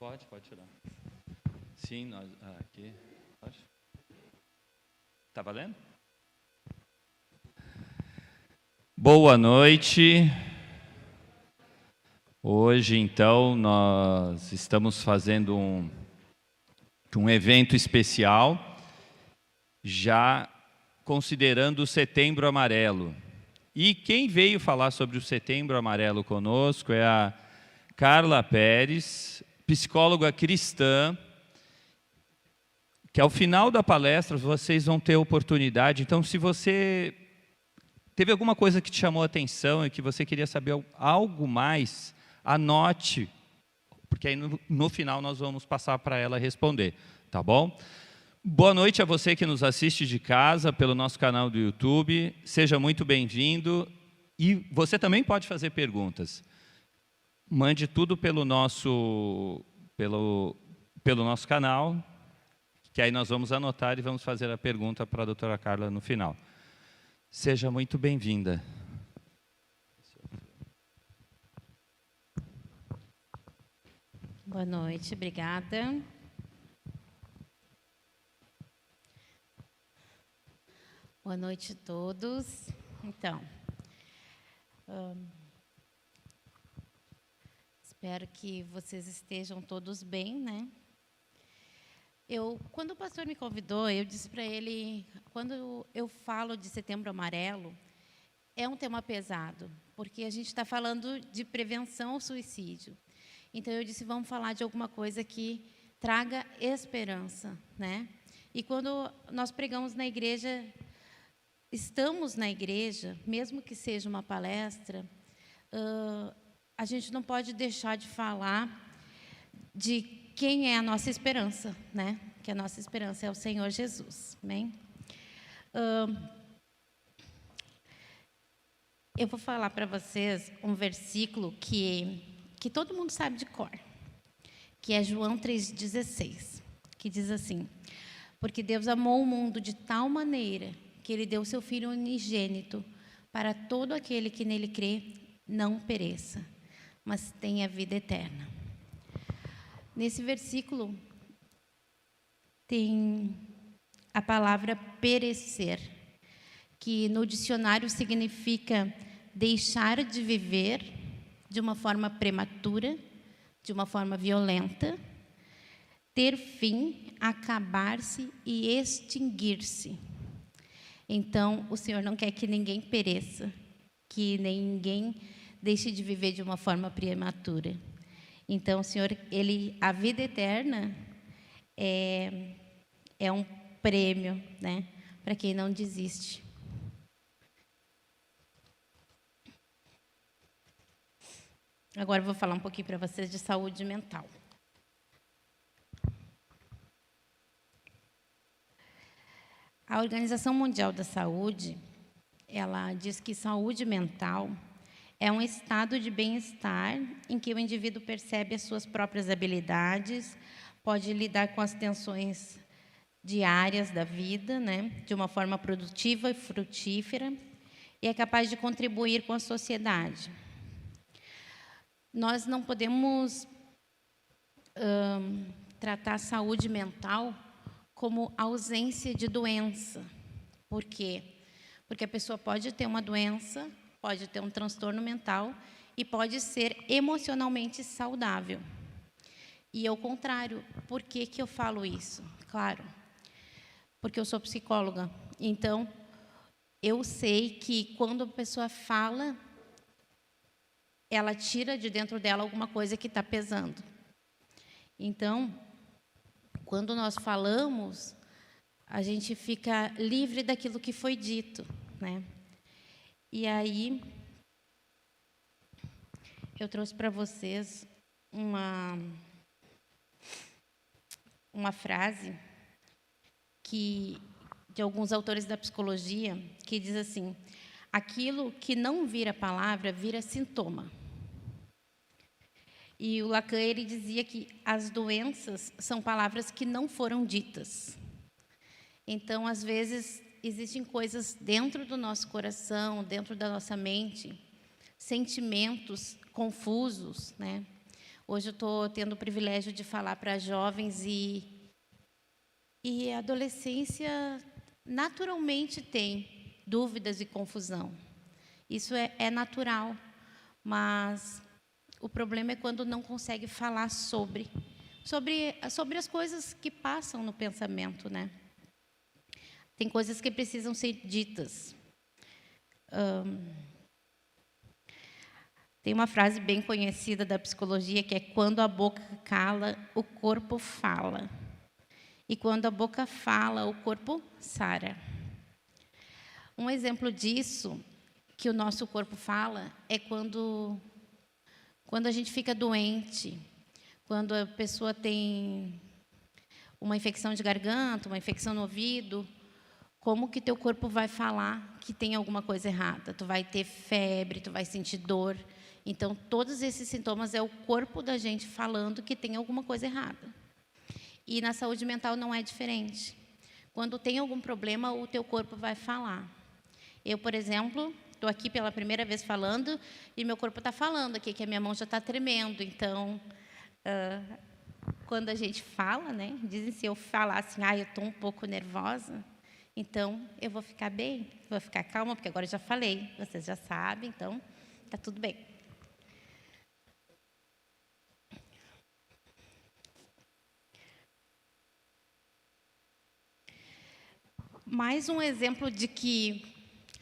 Pode tirar. Sim, nós aqui. Pode. Tá valendo? Boa noite. Hoje, então, nós estamos fazendo um evento especial, já considerando o Setembro Amarelo. E quem veio falar sobre o Setembro Amarelo conosco é a Carla Pérez, psicóloga cristã, que ao final da palestra vocês vão ter oportunidade. Então, se você teve alguma coisa que te chamou a atenção e que você queria saber algo mais, anote, porque aí no final nós vamos passar para ela responder, tá bom? Boa noite a você que nos assiste de casa, pelo nosso canal do YouTube. Seja muito bem-vindo. E você também pode fazer perguntas. Mande tudo pelo nosso canal, que aí nós vamos anotar e vamos fazer a pergunta para a doutora Carla no final. Seja muito bem-vinda. Boa noite, obrigada. Boa noite a todos. Então, espero que vocês estejam todos bem, né? Quando o pastor me convidou, eu disse para ele, quando eu falo de Setembro Amarelo, é um tema pesado, porque a gente está falando de prevenção ao suicídio. Então, eu disse, vamos falar de alguma coisa que traga esperança, né? E quando nós pregamos na igreja, estamos na igreja, mesmo que seja uma palestra, a gente não pode deixar de falar de quem é a nossa esperança, né? Que a nossa esperança é o Senhor Jesus, amém? Eu vou falar para vocês um versículo que todo mundo sabe de cor, que é João 3,16, que diz assim: porque Deus amou o mundo de tal maneira que Ele deu o seu Filho unigênito para todo aquele que nele crê não pereça, mas tenha vida eterna. Nesse versículo tem a palavra perecer, que no dicionário significa deixar de viver de uma forma prematura, de uma forma violenta, ter fim, acabar-se e extinguir-se. Então, o Senhor não quer que ninguém pereça, que ninguém deixe de viver de uma forma prematura. Então, o Senhor, a vida eterna é um prêmio, né, para quem não desiste. Agora eu vou falar um pouquinho para vocês de saúde mental. A Organização Mundial da Saúde, ela diz que saúde mental é um estado de bem-estar em que o indivíduo percebe as suas próprias habilidades, pode lidar com as tensões diárias da vida, né, de uma forma produtiva e frutífera, e é capaz de contribuir com a sociedade. Nós não podemos tratar a saúde mental como ausência de doença. Por quê? Porque a pessoa pode ter uma doença, pode ter um transtorno mental e pode ser emocionalmente saudável. E ao contrário, por que eu falo isso? Claro, porque eu sou psicóloga. Então, eu sei que quando a pessoa fala, ela tira de dentro dela alguma coisa que está pesando. Então, quando nós falamos, a gente fica livre daquilo que foi dito, né? E aí, eu trouxe para vocês uma frase de alguns autores da psicologia, que diz assim: aquilo que não vira palavra, vira sintoma. E o Lacan, ele dizia que as doenças são palavras que não foram ditas. Então, às vezes, existem coisas dentro do nosso coração, dentro da nossa mente, sentimentos confusos, né? Hoje eu estou tendo o privilégio de falar para jovens e a adolescência naturalmente tem dúvidas e confusão. Isso é natural, mas o problema é quando não consegue falar sobre as coisas que passam no pensamento, né? Tem coisas que precisam ser ditas. Tem uma frase bem conhecida da psicologia que é: quando a boca cala, o corpo fala. E quando a boca fala, o corpo sara. Um exemplo disso, que o nosso corpo fala, é quando a gente fica doente, quando a pessoa tem uma infecção de garganta, uma infecção no ouvido, como que teu corpo vai falar que tem alguma coisa errada? Tu vai ter febre, tu vai sentir dor. Então, todos esses sintomas é o corpo da gente falando que tem alguma coisa errada. E na saúde mental não é diferente. Quando tem algum problema, o teu corpo vai falar. Eu, por exemplo, estou aqui pela primeira vez falando e meu corpo está falando aqui que a minha mão já está tremendo. Então, quando a gente fala, né, dizem se eu falar assim, eu estou um pouco nervosa, então eu vou ficar bem, vou ficar calma, porque agora eu já falei, vocês já sabem, então está tudo bem. Mais um exemplo de que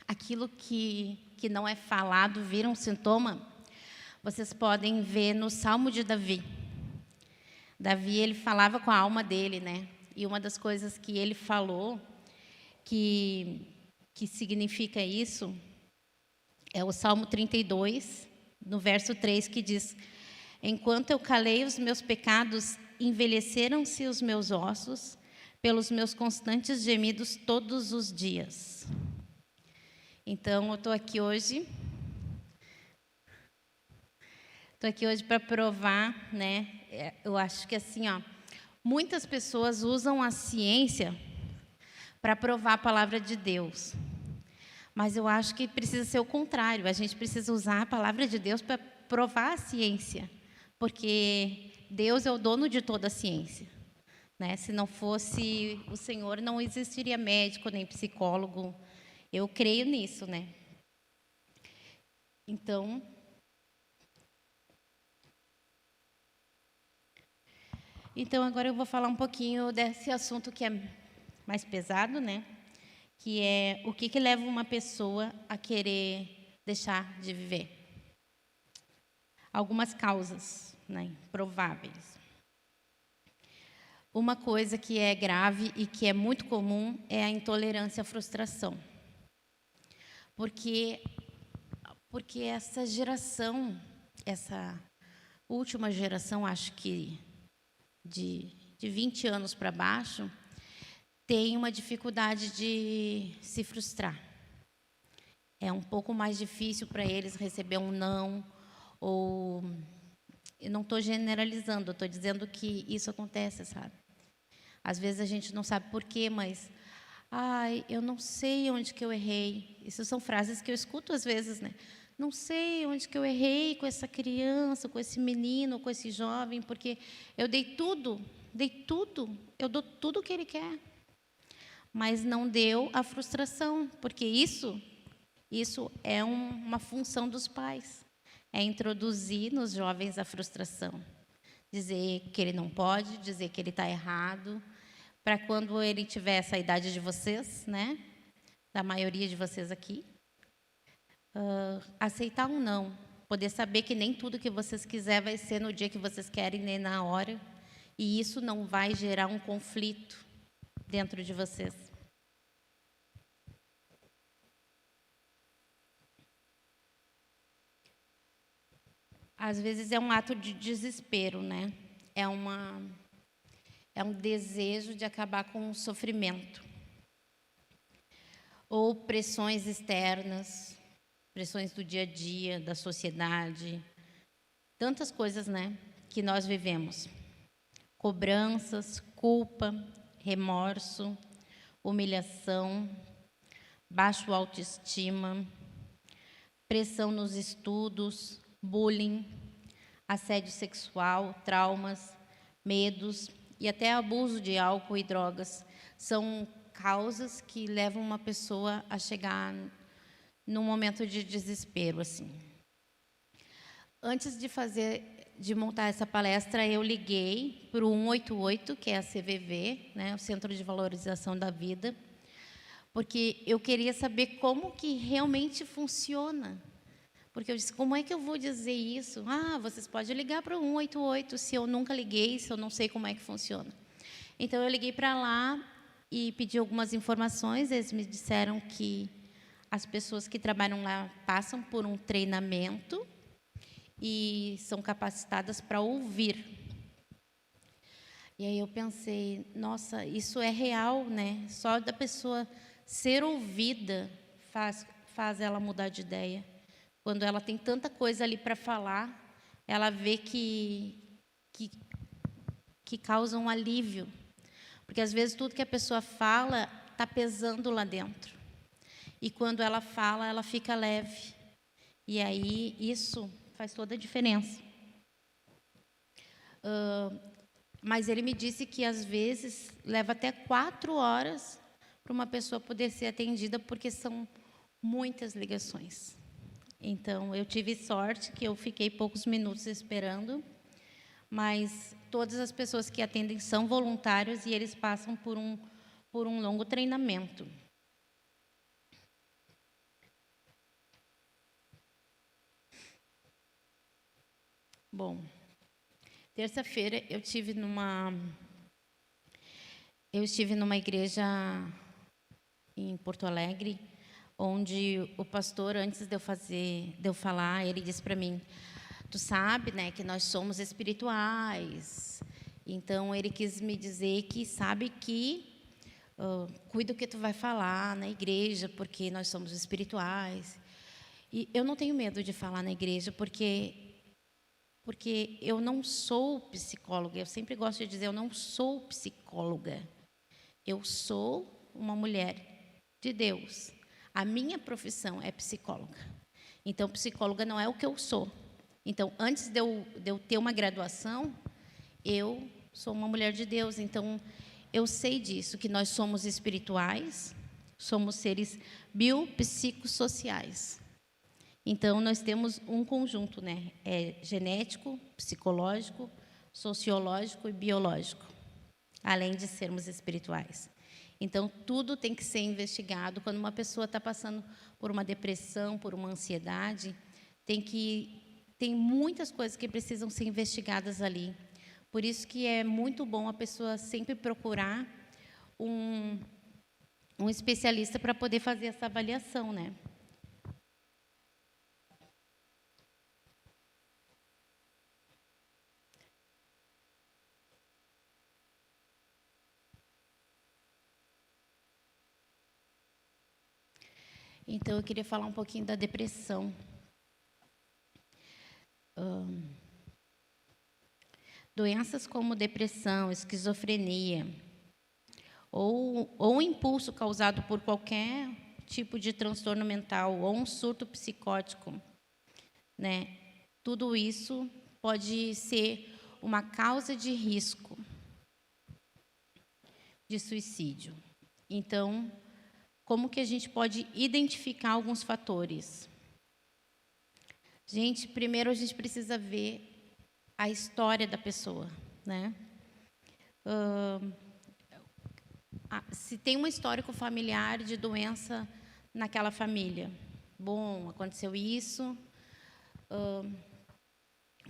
aquilo que não é falado vira um sintoma, vocês podem ver no Salmo de Davi. Davi, ele falava com a alma dele, né? E uma das coisas que ele falou, que significa isso, é o Salmo 32, no verso 3, que diz: enquanto eu calei os meus pecados, envelheceram-se os meus ossos, pelos meus constantes gemidos todos os dias. Então, eu estou aqui hoje para provar, né? Eu acho que assim, muitas pessoas usam a ciência para provar a palavra de Deus. Mas eu acho que precisa ser o contrário. A gente precisa usar a palavra de Deus para provar a ciência, porque Deus é o dono de toda a ciência. Né? Se não fosse o Senhor, não existiria médico nem psicólogo. Eu creio nisso, né? Então, agora eu vou falar um pouquinho desse assunto que é mais pesado, né? Que é o que leva uma pessoa a querer deixar de viver. Algumas causas, né, prováveis. Uma coisa que é grave e que é muito comum é a intolerância à frustração. Porque essa geração, essa última geração, acho que de 20 anos para baixo, tem uma dificuldade de se frustrar. É um pouco mais difícil para eles receber um não, ou... Eu não estou generalizando, eu estou dizendo que isso acontece, sabe? Às vezes a gente não sabe por quê, mas... eu não sei onde que eu errei. Isso são frases que eu escuto às vezes, né? Não sei onde que eu errei com essa criança, com esse menino, com esse jovem, porque eu dei tudo, eu dou tudo o que ele quer. Mas não deu a frustração, porque isso é uma função dos pais. É introduzir nos jovens a frustração. Dizer que ele não pode, dizer que ele está errado, para quando ele tiver essa idade de vocês, né? Da maioria de vocês aqui, aceitar um não. Poder saber que nem tudo que vocês quiserem vai ser no dia que vocês querem, nem na hora. E isso não vai gerar um conflito dentro de vocês. Às vezes é um ato de desespero, né? É um desejo de acabar com o sofrimento. Ou pressões externas, pressões do dia a dia, da sociedade. Tantas coisas, né, que nós vivemos. Cobranças, culpa, remorso, humilhação, baixa autoestima, pressão nos estudos, bullying, assédio sexual, traumas, medos e até abuso de álcool e drogas. São causas que levam uma pessoa a chegar num momento de desespero, assim. Antes de montar essa palestra, eu liguei para o 188, que é a CVV, né, o Centro de Valorização da Vida, porque eu queria saber como que realmente funciona. Porque eu disse, como é que eu vou dizer isso? Ah, vocês podem ligar para o 188, se eu nunca liguei, se eu não sei como é que funciona. Então, eu liguei para lá e pedi algumas informações. Eles me disseram que as pessoas que trabalham lá passam por um treinamento e são capacitadas para ouvir. E aí eu pensei, nossa, isso é real, né? Só da pessoa ser ouvida faz ela mudar de ideia. Quando ela tem tanta coisa ali para falar, ela vê que causa um alívio. Porque, às vezes, tudo que a pessoa fala está pesando lá dentro. E, quando ela fala, ela fica leve. E aí, isso faz toda a diferença. Mas ele me disse que, às vezes, leva até 4 horas para uma pessoa poder ser atendida, porque são muitas ligações. Então, eu tive sorte que eu fiquei poucos minutos esperando, mas todas as pessoas que atendem são voluntários e eles passam por um longo treinamento. Bom, terça-feira eu estive numa igreja em Porto Alegre, onde o pastor, antes de eu falar, ele disse para mim, tu sabe, né, que nós somos espirituais. Então, ele quis me dizer que sabe que cuida do que tu vai falar na igreja, porque nós somos espirituais. E eu não tenho medo de falar na igreja, porque eu não sou psicóloga. Eu sempre gosto de dizer, eu não sou psicóloga. Eu sou uma mulher de Deus. A minha profissão é psicóloga. Então, psicóloga não é o que eu sou. Então, antes de eu ter uma graduação, eu sou uma mulher de Deus. Então, eu sei disso, que nós somos espirituais, somos seres biopsicossociais. Então, nós temos um conjunto, né? É genético, psicológico, sociológico e biológico, além de sermos espirituais. Então, tudo tem que ser investigado. Quando uma pessoa está passando por uma depressão, por uma ansiedade, tem muitas coisas que precisam ser investigadas ali. Por isso que é muito bom a pessoa sempre procurar um especialista para poder fazer essa avaliação, né? Então, eu queria falar um pouquinho da depressão. Doenças como depressão, esquizofrenia, ou impulso causado por qualquer tipo de transtorno mental, ou um surto psicótico, né? Tudo isso pode ser uma causa de risco de suicídio. Então, como que a gente pode identificar alguns fatores? Gente, primeiro a gente precisa ver a história da pessoa, né? Se tem um histórico familiar de doença naquela família, bom, aconteceu isso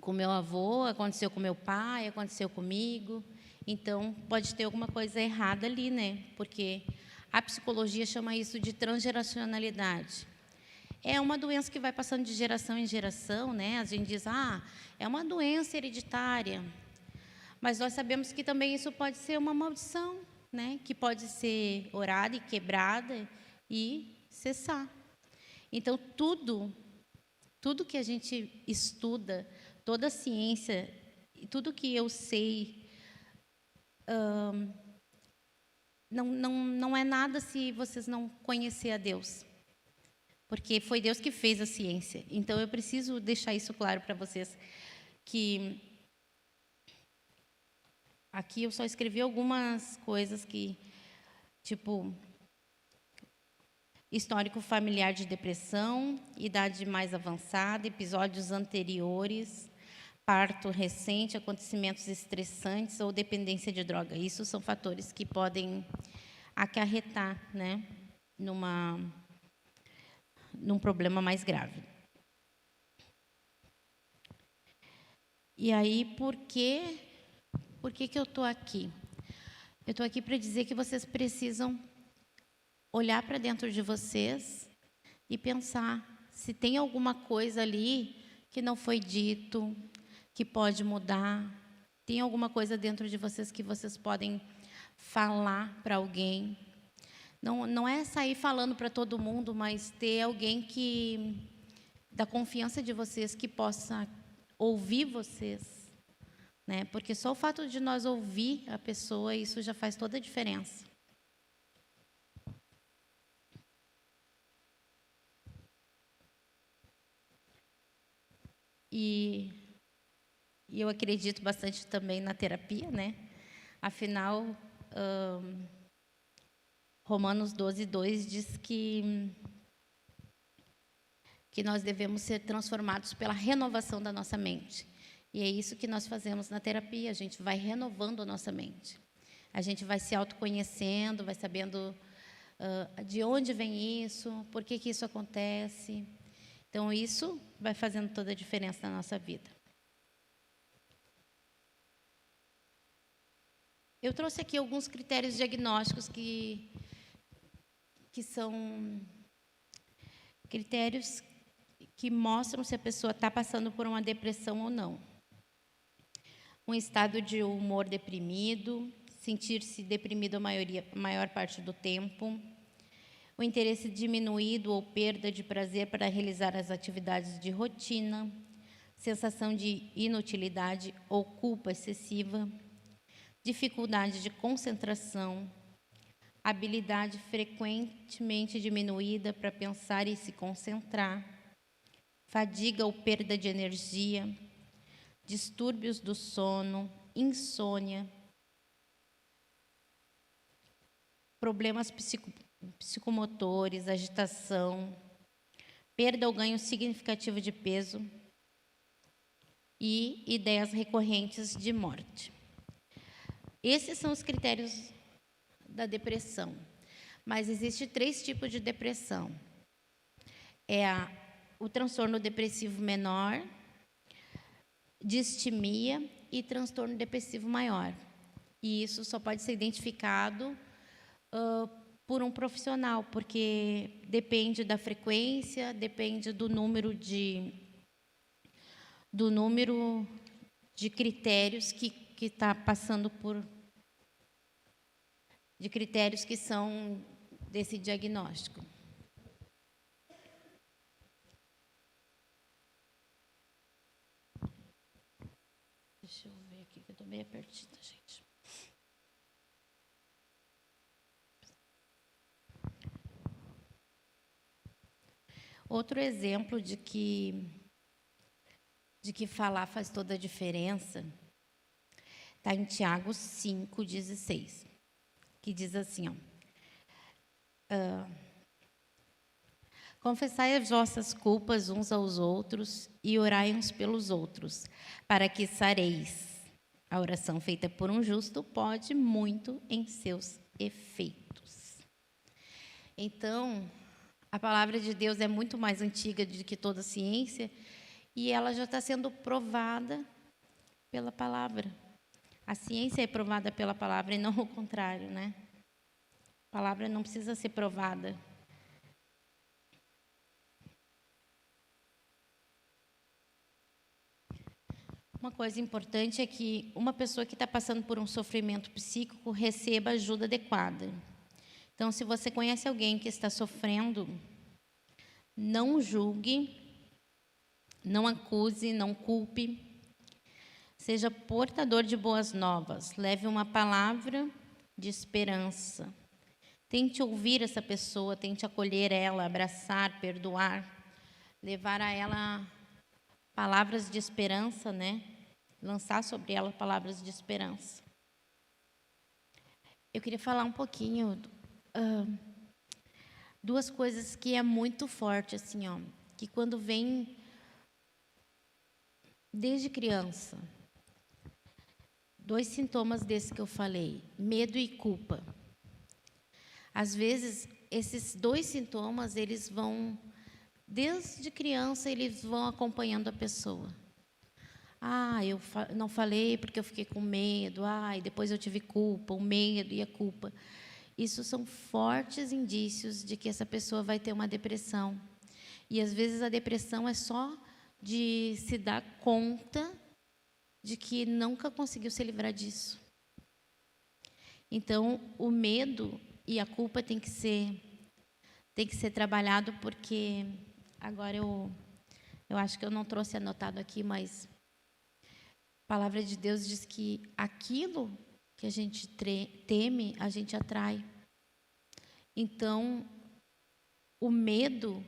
com meu avô, aconteceu com meu pai, aconteceu comigo, então pode ter alguma coisa errada ali, né? Porque a psicologia chama isso de transgeracionalidade. É uma doença que vai passando de geração em geração, né? A gente diz, é uma doença hereditária. Mas nós sabemos que também isso pode ser uma maldição, né? Que pode ser orada e quebrada e cessar. Então, tudo que a gente estuda, toda a ciência, tudo que eu sei, não é nada se vocês não conhecerem a Deus. Porque foi Deus que fez a ciência. Então, eu preciso deixar isso claro para vocês, que aqui eu só escrevi algumas coisas que, tipo, histórico familiar de depressão, idade mais avançada, episódios anteriores, parto recente, acontecimentos estressantes ou dependência de droga. Isso são fatores que podem acarretar, né, num problema mais grave. E aí, por que eu estou aqui? Eu estou aqui para dizer que vocês precisam olhar para dentro de vocês e pensar se tem alguma coisa ali que não foi dito, que pode mudar. Tem alguma coisa dentro de vocês que vocês podem falar para alguém. Não é sair falando para todo mundo, mas ter alguém que da confiança de vocês, que possa ouvir vocês, né? Porque só o fato de nós ouvir a pessoa, isso já faz toda a diferença. E eu acredito bastante também na terapia, né? Afinal, Romanos 12:2 diz que nós devemos ser transformados pela renovação da nossa mente. E é isso que nós fazemos na terapia, a gente vai renovando a nossa mente. A gente vai se autoconhecendo, vai sabendo de onde vem isso, por que isso acontece. Então, isso vai fazendo toda a diferença na nossa vida. Eu trouxe aqui alguns critérios diagnósticos que são critérios que mostram se a pessoa está passando por uma depressão ou não. Um estado de humor deprimido, sentir-se deprimido a maior parte do tempo, o interesse diminuído ou perda de prazer para realizar as atividades de rotina, sensação de inutilidade ou culpa excessiva, dificuldade de concentração, habilidade frequentemente diminuída para pensar e se concentrar, fadiga ou perda de energia, distúrbios do sono, insônia, problemas psicomotores, agitação, perda ou ganho significativo de peso e ideias recorrentes de morte. Esses são os critérios da depressão. Mas existem 3 tipos de depressão. O transtorno depressivo menor, distimia e transtorno depressivo maior. E isso só pode ser identificado por um profissional, porque depende da frequência, depende do número de critérios que está passando por... de critérios que são desse diagnóstico. Deixa eu ver aqui, que eu estou meio perdida, gente. Outro exemplo de que falar faz toda a diferença está em Tiago 5:16, que diz assim, confessai as vossas culpas uns aos outros e orai uns pelos outros, para que sareis. A oração feita por um justo pode muito em seus efeitos. Então, a palavra de Deus é muito mais antiga do que toda a ciência e ela já está sendo provada pela palavra. A ciência é provada pela palavra e não o contrário, né? A palavra não precisa ser provada. Uma coisa importante é que uma pessoa que está passando por um sofrimento psíquico receba ajuda adequada. Então, se você conhece alguém que está sofrendo, não julgue, não acuse, não culpe. Seja portador de boas novas. Leve uma palavra de esperança. Tente ouvir essa pessoa, tente acolher ela, abraçar, perdoar. Levar a ela palavras de esperança, né? lançar sobre ela palavras de esperança. Eu queria falar um pouquinho, duas coisas que é muito forte, assim, ó, que quando vem desde criança, 2 sintomas desses que eu falei, medo e culpa. Às vezes, esses 2 sintomas, eles vão, desde criança, eles vão acompanhando a pessoa. Eu não falei porque eu fiquei com medo. E depois eu tive culpa, o medo e a culpa. Isso são fortes indícios de que essa pessoa vai ter uma depressão. E, às vezes, a depressão é só de se dar conta de que nunca conseguiu se livrar disso. Então, o medo e a culpa tem que ser trabalhado, porque agora eu acho que eu não trouxe anotado aqui, mas a palavra de Deus diz que aquilo que a gente teme, a gente atrai. Então, o medo,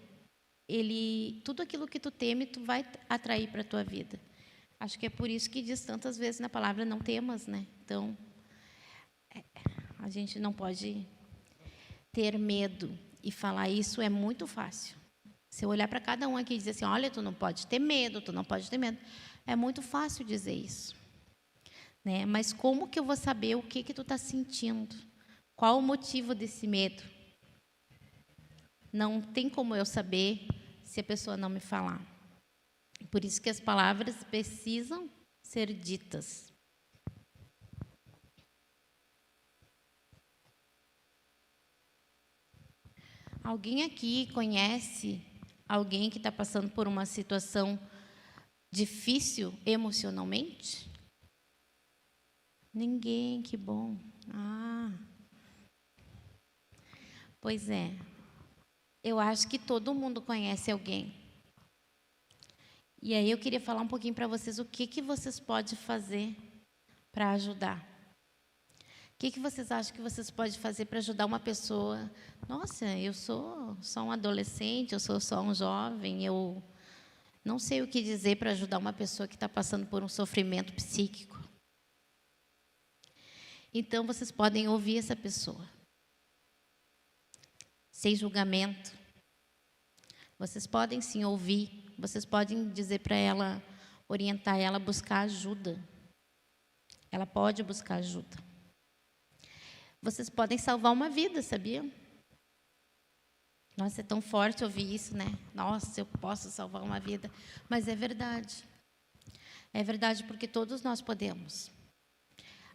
tudo aquilo que tu teme, tu vai atrair para a tua vida. Acho que é por isso que diz tantas vezes na palavra, não temas, né? Então, a gente não pode ter medo, e falar isso é muito fácil. Se eu olhar para cada um aqui e dizer assim, olha, tu não pode ter medo, tu não pode ter medo, é muito fácil dizer isso, né? Mas como que eu vou saber o que tu está sentindo? Qual o motivo desse medo? Não tem como eu saber se a pessoa não me falar. Por isso que as palavras precisam ser ditas. Alguém aqui conhece alguém que está passando por uma situação difícil emocionalmente? Ninguém, que bom. Pois é. Eu acho que todo mundo conhece alguém. E aí eu queria falar um pouquinho para vocês o que vocês podem fazer para ajudar. O que vocês acham que vocês podem fazer para ajudar uma pessoa? Nossa, eu sou só um adolescente, eu sou só um jovem, eu não sei o que dizer para ajudar uma pessoa que está passando por um sofrimento psíquico. Então, vocês podem ouvir essa pessoa, sem julgamento. Vocês podem sim ouvir, vocês podem dizer para ela, orientar ela a buscar ajuda. Ela pode buscar ajuda. Vocês podem salvar uma vida, sabia? Nossa, é tão forte ouvir isso, né? Nossa, eu posso salvar uma vida. Mas é verdade. É verdade, porque todos nós podemos.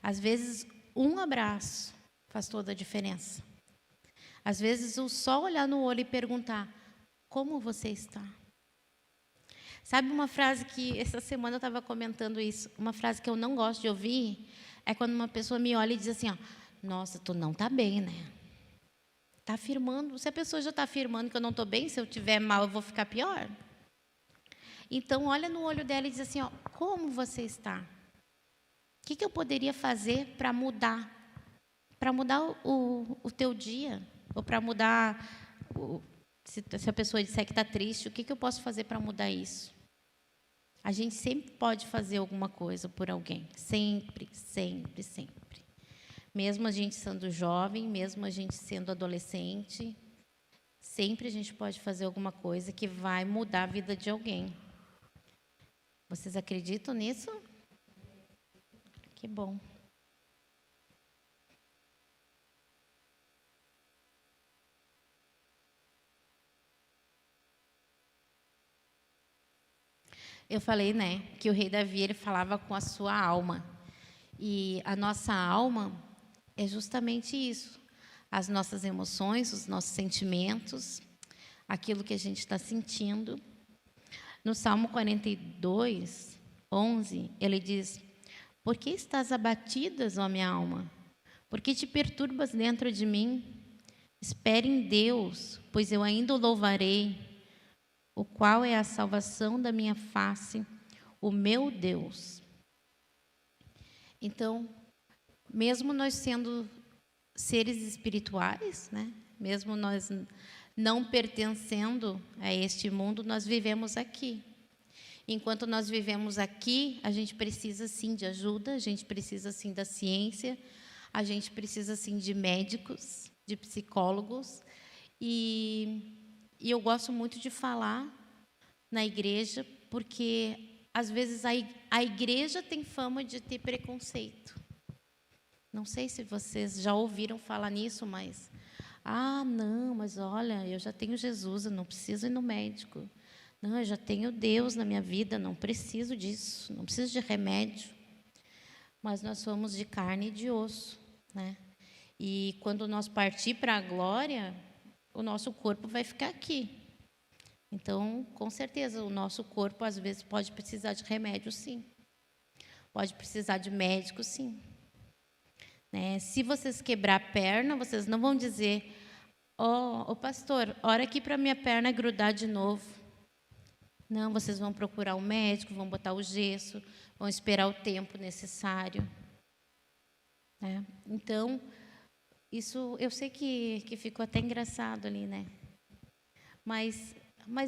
Às vezes, um abraço faz toda a diferença. Às vezes, o só olhar no olho e perguntar, como você está? Sabe uma frase que, essa semana eu estava comentando isso, uma frase que eu não gosto de ouvir, é quando uma pessoa me olha e diz assim, nossa, tu não está bem, né? Está afirmando, se a pessoa já está afirmando que eu não estou bem, se eu estiver mal, eu vou ficar pior. Então, olha no olho dela e diz assim, como você está? O que eu poderia fazer para mudar? Para mudar o teu dia? Ou para mudar, se a pessoa disser que está triste, o que eu posso fazer para mudar isso? A gente sempre pode fazer alguma coisa por alguém. Sempre, sempre, sempre. Mesmo a gente sendo jovem, mesmo a gente sendo adolescente, sempre a gente pode fazer alguma coisa que vai mudar a vida de alguém. Vocês acreditam nisso? Que bom. Eu falei, né, que o rei Davi, ele falava com a sua alma. E a nossa alma é justamente isso. As nossas emoções, os nossos sentimentos, aquilo que a gente está sentindo. No Salmo 42, 11, ele diz, por que estás abatidas, ó minha alma? Por que te perturbas dentro de mim? Espere em Deus, pois eu ainda o louvarei, o qual é a salvação da minha face, o meu Deus. Então, mesmo nós sendo seres espirituais, né? Mesmo nós não pertencendo a este mundo, nós vivemos aqui. enquanto nós vivemos aqui, a gente precisa sim de ajuda, a gente precisa sim da ciência, a gente precisa sim de médicos, de psicólogos, e eu gosto muito de falar na igreja, porque às vezes a igreja tem fama de ter preconceito. Não sei se vocês já ouviram falar nisso, mas não, mas olha, eu já tenho Jesus, eu não preciso ir no médico. Não, eu já tenho Deus na minha vida, não preciso disso, não preciso de remédio. Mas nós somos de carne e de osso, né? E quando nós partir para a glória, o nosso corpo vai ficar aqui. Então, com certeza, o nosso corpo às vezes pode precisar de remédio, sim. Pode precisar de médico, sim. Né? Se vocês quebrar a perna, vocês não vão dizer: ô pastor, ora aqui para minha perna grudar de novo. Não, vocês vão procurar um médico, vão botar o gesso, vão esperar o tempo necessário. Né? Então, isso eu sei que ficou até engraçado ali, né? Mas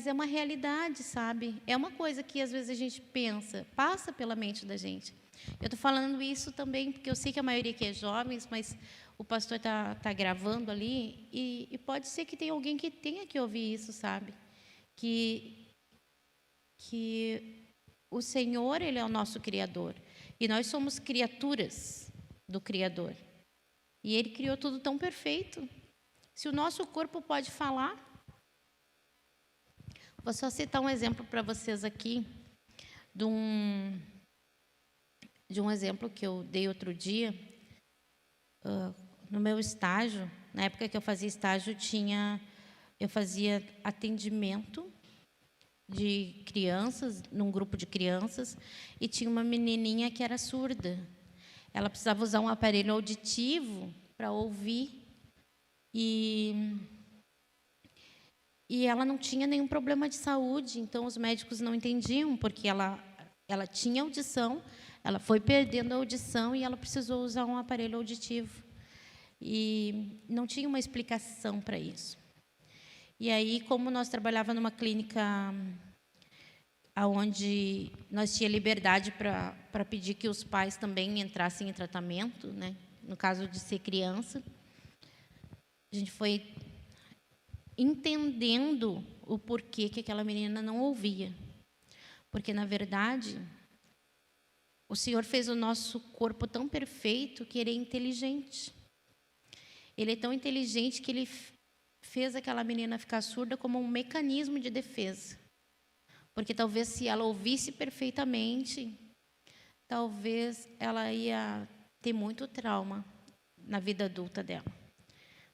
é uma realidade, sabe? É uma coisa que às vezes a gente pensa, passa pela mente da gente. Eu estou falando isso também porque eu sei que a maioria aqui é jovens, mas o pastor está gravando ali e pode ser que tenha alguém que tenha que ouvir isso, sabe? Que o Senhor, Ele é o nosso Criador. E nós somos criaturas do Criador. E Ele criou tudo tão perfeito. Se o nosso corpo pode falar... Vou só citar um exemplo para vocês aqui, de um exemplo que eu dei outro dia. No meu estágio, na época que eu fazia estágio, eu fazia atendimento de crianças, num grupo de crianças, e tinha uma menininha que era surda. Ela precisava usar um aparelho auditivo para ouvir, e ela não tinha nenhum problema de saúde, então os médicos não entendiam, porque ela tinha audição, ela foi perdendo a audição e ela precisou usar um aparelho auditivo. E não tinha uma explicação para isso. E aí, como nós trabalhávamos numa clínica onde nós tínhamos liberdade para pedir que os pais também entrassem em tratamento, né? No caso de ser criança, a gente foi entendendo o porquê que aquela menina não ouvia. Porque, na verdade, o Senhor fez o nosso corpo tão perfeito que Ele é inteligente. Ele é tão inteligente que Ele fez aquela menina ficar surda como um mecanismo de defesa. Porque talvez se ela ouvisse perfeitamente, talvez ela ia ter muito trauma na vida adulta dela.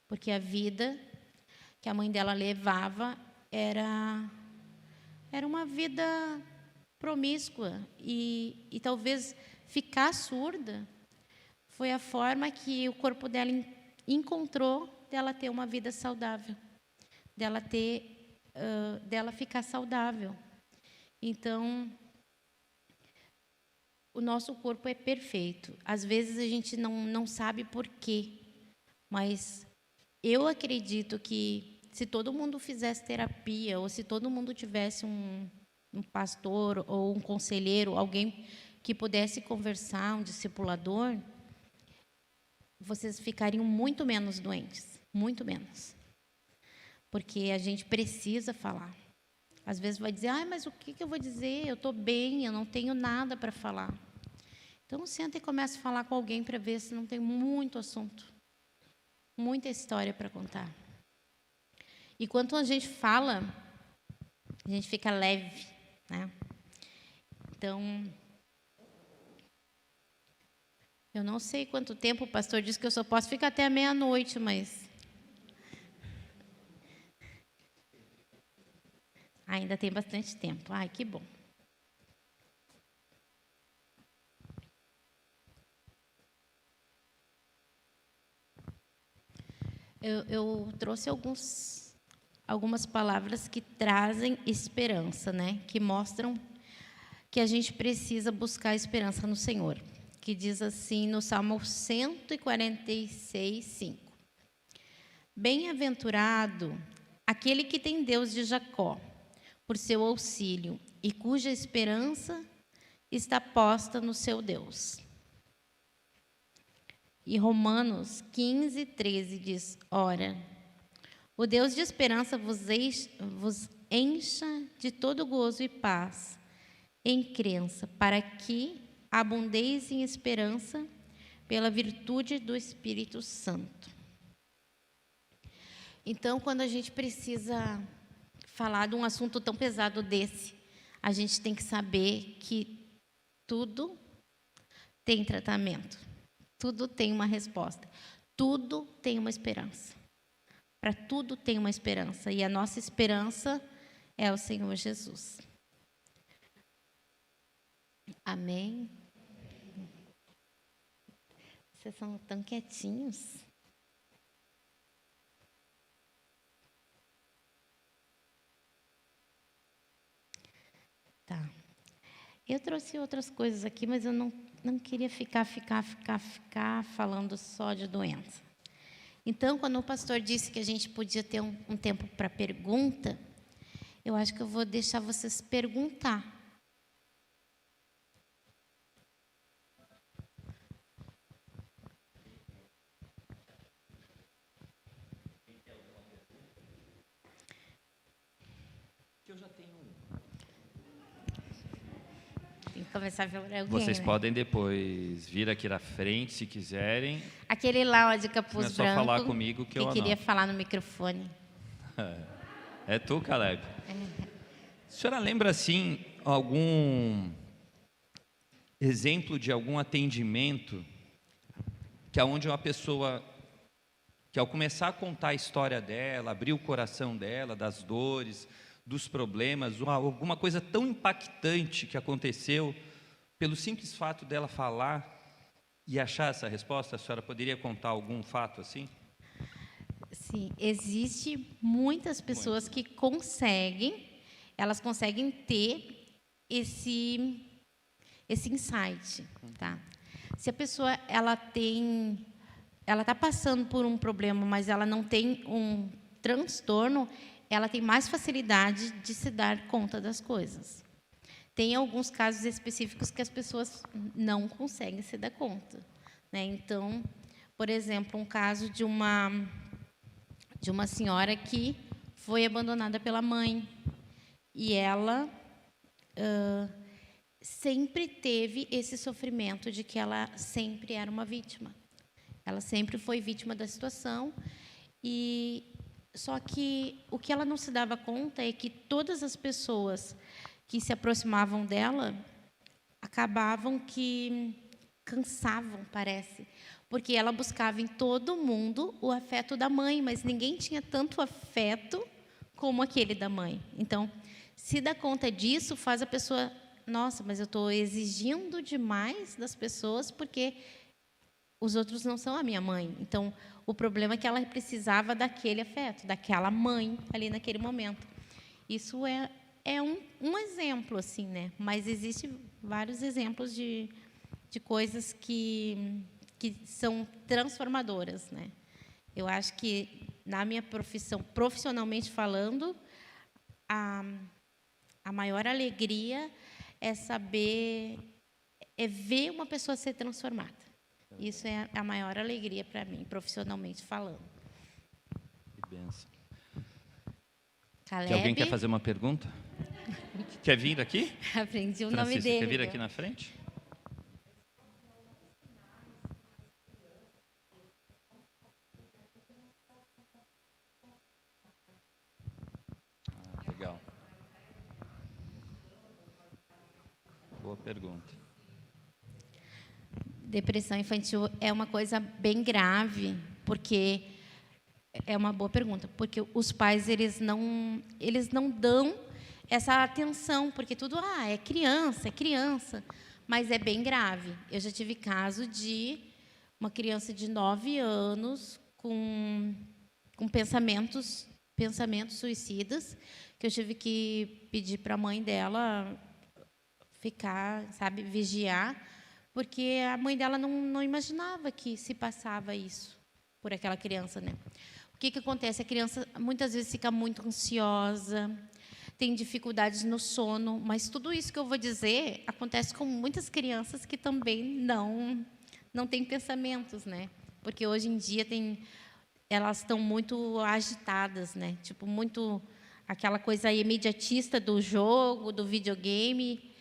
Porque a vida que a mãe dela levava era uma vida promíscua. E talvez ficar surda foi a forma que o corpo dela encontrou dela ter uma vida saudável, dela ficar saudável. Então, o nosso corpo é perfeito. Às vezes a gente não sabe por quê, mas eu acredito que se todo mundo fizesse terapia, ou se todo mundo tivesse um pastor ou um conselheiro, alguém que pudesse conversar, um discipulador, vocês ficariam muito menos doentes, muito menos. Porque a gente precisa falar. Às vezes vai dizer: mas o que eu vou dizer? Eu estou bem, eu não tenho nada para falar. Então, senta e começa a falar com alguém para ver se não tem muito assunto, muita história para contar. E quando a gente fala, a gente fica leve, né? Então, eu não sei quanto tempo, o pastor disse que eu só posso ficar até a meia-noite, mas ainda tem bastante tempo. Ai, que bom. Eu trouxe algumas palavras que trazem esperança, né? Que mostram que a gente precisa buscar esperança no Senhor. Que diz assim no Salmo 146, 5. Bem-aventurado aquele que tem Deus de Jacó por seu auxílio e cuja esperança está posta no seu Deus. E Romanos 15, 13 diz: ora, o Deus de esperança vos encha de todo gozo e paz em crença, para que abundeis em esperança pela virtude do Espírito Santo. Então, quando a gente precisa falar de um assunto tão pesado desse, a gente tem que saber que tudo tem tratamento, tudo tem uma resposta, tudo tem uma esperança. Para tudo tem uma esperança, e a nossa esperança é o Senhor Jesus. Amém? Vocês são tão quietinhos. Tá. Eu trouxe outras coisas aqui, mas eu não queria ficar falando só de doença. Então, quando o pastor disse que a gente podia ter um tempo para pergunta, eu acho que eu vou deixar vocês perguntar. Eu já tenho. Tem que começar a ver alguém, Vocês né? podem depois vir aqui na frente, se quiserem. Aquele lá, ó, de capuz É só branco, falar comigo que eu queria anoto. falar no microfone. É tu, Caleb? A senhora lembra, assim, algum exemplo de algum atendimento que aonde uma pessoa, que ao começar a contar a história dela, abrir o coração dela, das dores, dos problemas, alguma coisa tão impactante que aconteceu, pelo simples fato dela falar e achar essa resposta? A senhora poderia contar algum fato assim? Sim, existe muitas pessoas que elas conseguem ter esse insight, tá? Se a pessoa ela está passando por um problema, mas ela não tem um transtorno, ela tem mais facilidade de se dar conta das coisas. Tem alguns casos específicos que as pessoas não conseguem se dar conta, né? Então, por exemplo, um caso de uma senhora que foi abandonada pela mãe e ela sempre teve esse sofrimento de que ela sempre era uma vítima. Ela sempre foi vítima da situação, e só que o que ela não se dava conta é que todas as pessoas que se aproximavam dela acabavam que cansavam, parece, porque ela buscava em todo mundo o afeto da mãe, mas ninguém tinha tanto afeto como aquele da mãe. Então, se dá conta disso, faz a pessoa: nossa, mas eu estou exigindo demais das pessoas porque os outros não são a minha mãe. Então, o problema é que ela precisava daquele afeto, daquela mãe ali naquele momento. Isso é um exemplo, assim, né? Mas existem vários exemplos de coisas que são transformadoras, né? Eu acho que, na minha profissão, profissionalmente falando, a maior alegria é ver uma pessoa ser transformada. Isso é a maior alegria para mim, profissionalmente falando. Que benção. Caleb, Que alguém quer fazer uma pergunta? Quer vir aqui? aprendi o nome Francisco, dele. quer vir viu? aqui na frente? Legal. Boa pergunta. Depressão infantil é uma coisa bem grave, porque é uma boa pergunta, porque os pais eles não dão essa atenção, porque tudo é criança, mas é bem grave. Eu já tive caso de uma criança de 9 anos com pensamentos suicidas, que eu tive que pedir para a mãe dela ficar, vigiar, porque a mãe dela não imaginava que se passava isso por aquela criança, né? O que acontece? A criança muitas vezes fica muito ansiosa, tem dificuldades no sono, mas tudo isso que eu vou dizer acontece com muitas crianças que também não têm pensamentos, né? Porque hoje em dia elas estão muito agitadas, né? Tipo, muito aquela coisa imediatista do jogo, do videogame.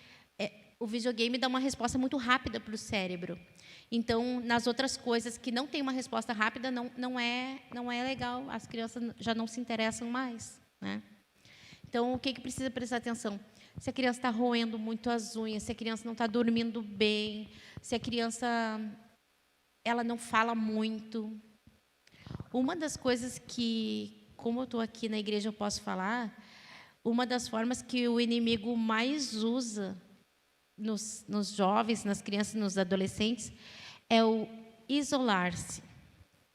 O videogame dá uma resposta muito rápida para o cérebro. Então, nas outras coisas que não tem uma resposta rápida, não é legal. As crianças já não se interessam mais, né? Então, o que precisa prestar atenção? Se a criança está roendo muito as unhas, se a criança não está dormindo bem, se a criança ela não fala muito. Uma das coisas que, como eu estou aqui na igreja, eu posso falar, uma das formas que o inimigo mais usa nos jovens, nas crianças, nos adolescentes, é o isolar-se.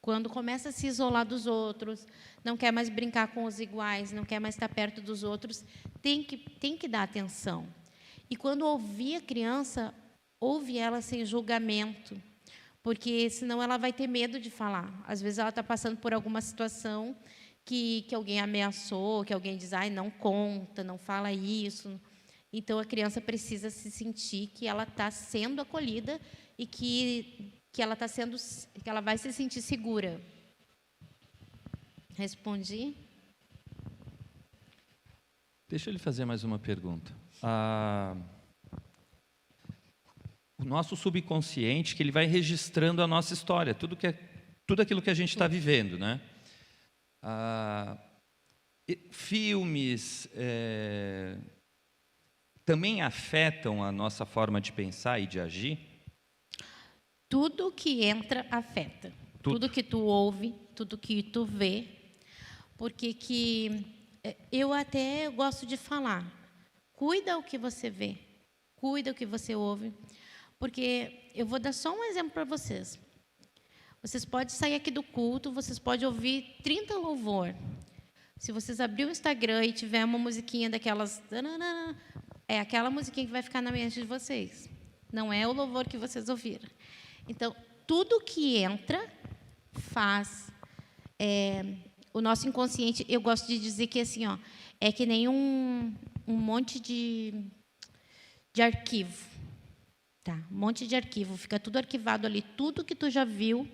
Quando começa a se isolar dos outros, não quer mais brincar com os iguais, não quer mais estar perto dos outros, tem que dar atenção. E quando ouvir a criança, ouve ela sem julgamento, porque senão ela vai ter medo de falar. Às vezes ela está passando por alguma situação que alguém ameaçou, que alguém diz, ai, não conta, não fala isso. Então a criança precisa se sentir que ela está sendo acolhida e que ela vai se sentir segura. Respondi? Deixa eu lhe fazer mais uma pergunta. O nosso subconsciente, que ele vai registrando a nossa história, tudo aquilo que a gente está vivendo, né? Filmes também afetam a nossa forma de pensar e de agir? Tudo que entra afeta. Tudo que tu ouve, tudo que tu vê. Porque eu até gosto de falar, cuida o que você vê, cuida o que você ouve. Porque eu vou dar só um exemplo para vocês. Vocês podem sair aqui do culto, vocês podem ouvir 30 louvor. Se vocês abrir o Instagram e tiver uma musiquinha daquelas... É aquela musiquinha que vai ficar na mente de vocês. Não é o louvor que vocês ouviram. Então, tudo que entra faz... o nosso inconsciente, eu gosto de dizer que assim, ó, é que nem um monte de arquivo. Tá, um monte de arquivo, fica tudo arquivado ali, tudo que tu já viu.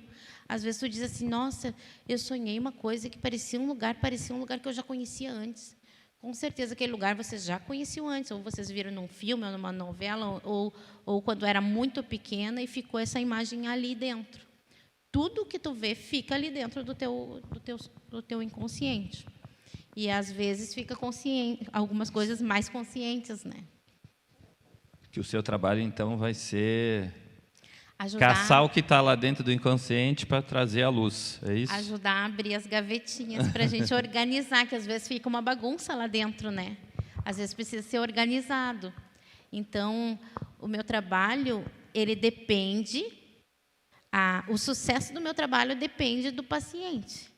Às vezes tu diz assim, nossa, eu sonhei uma coisa que parecia um lugar que eu já conhecia antes. Com certeza aquele lugar vocês já conheciam antes, ou vocês viram num filme, ou numa novela, ou quando era muito pequena e ficou essa imagem ali dentro. Tudo que tu vê fica ali dentro do teu inconsciente. E às vezes fica consciente, algumas coisas mais conscientes, né? Que o seu trabalho, então, vai ser ajudar, caçar o que está lá dentro do inconsciente para trazer à luz, é isso? Ajudar a abrir as gavetinhas para a gente organizar, que às vezes fica uma bagunça lá dentro, né? Às vezes precisa ser organizado. Então, o meu trabalho, ele depende, o sucesso do meu trabalho depende do paciente.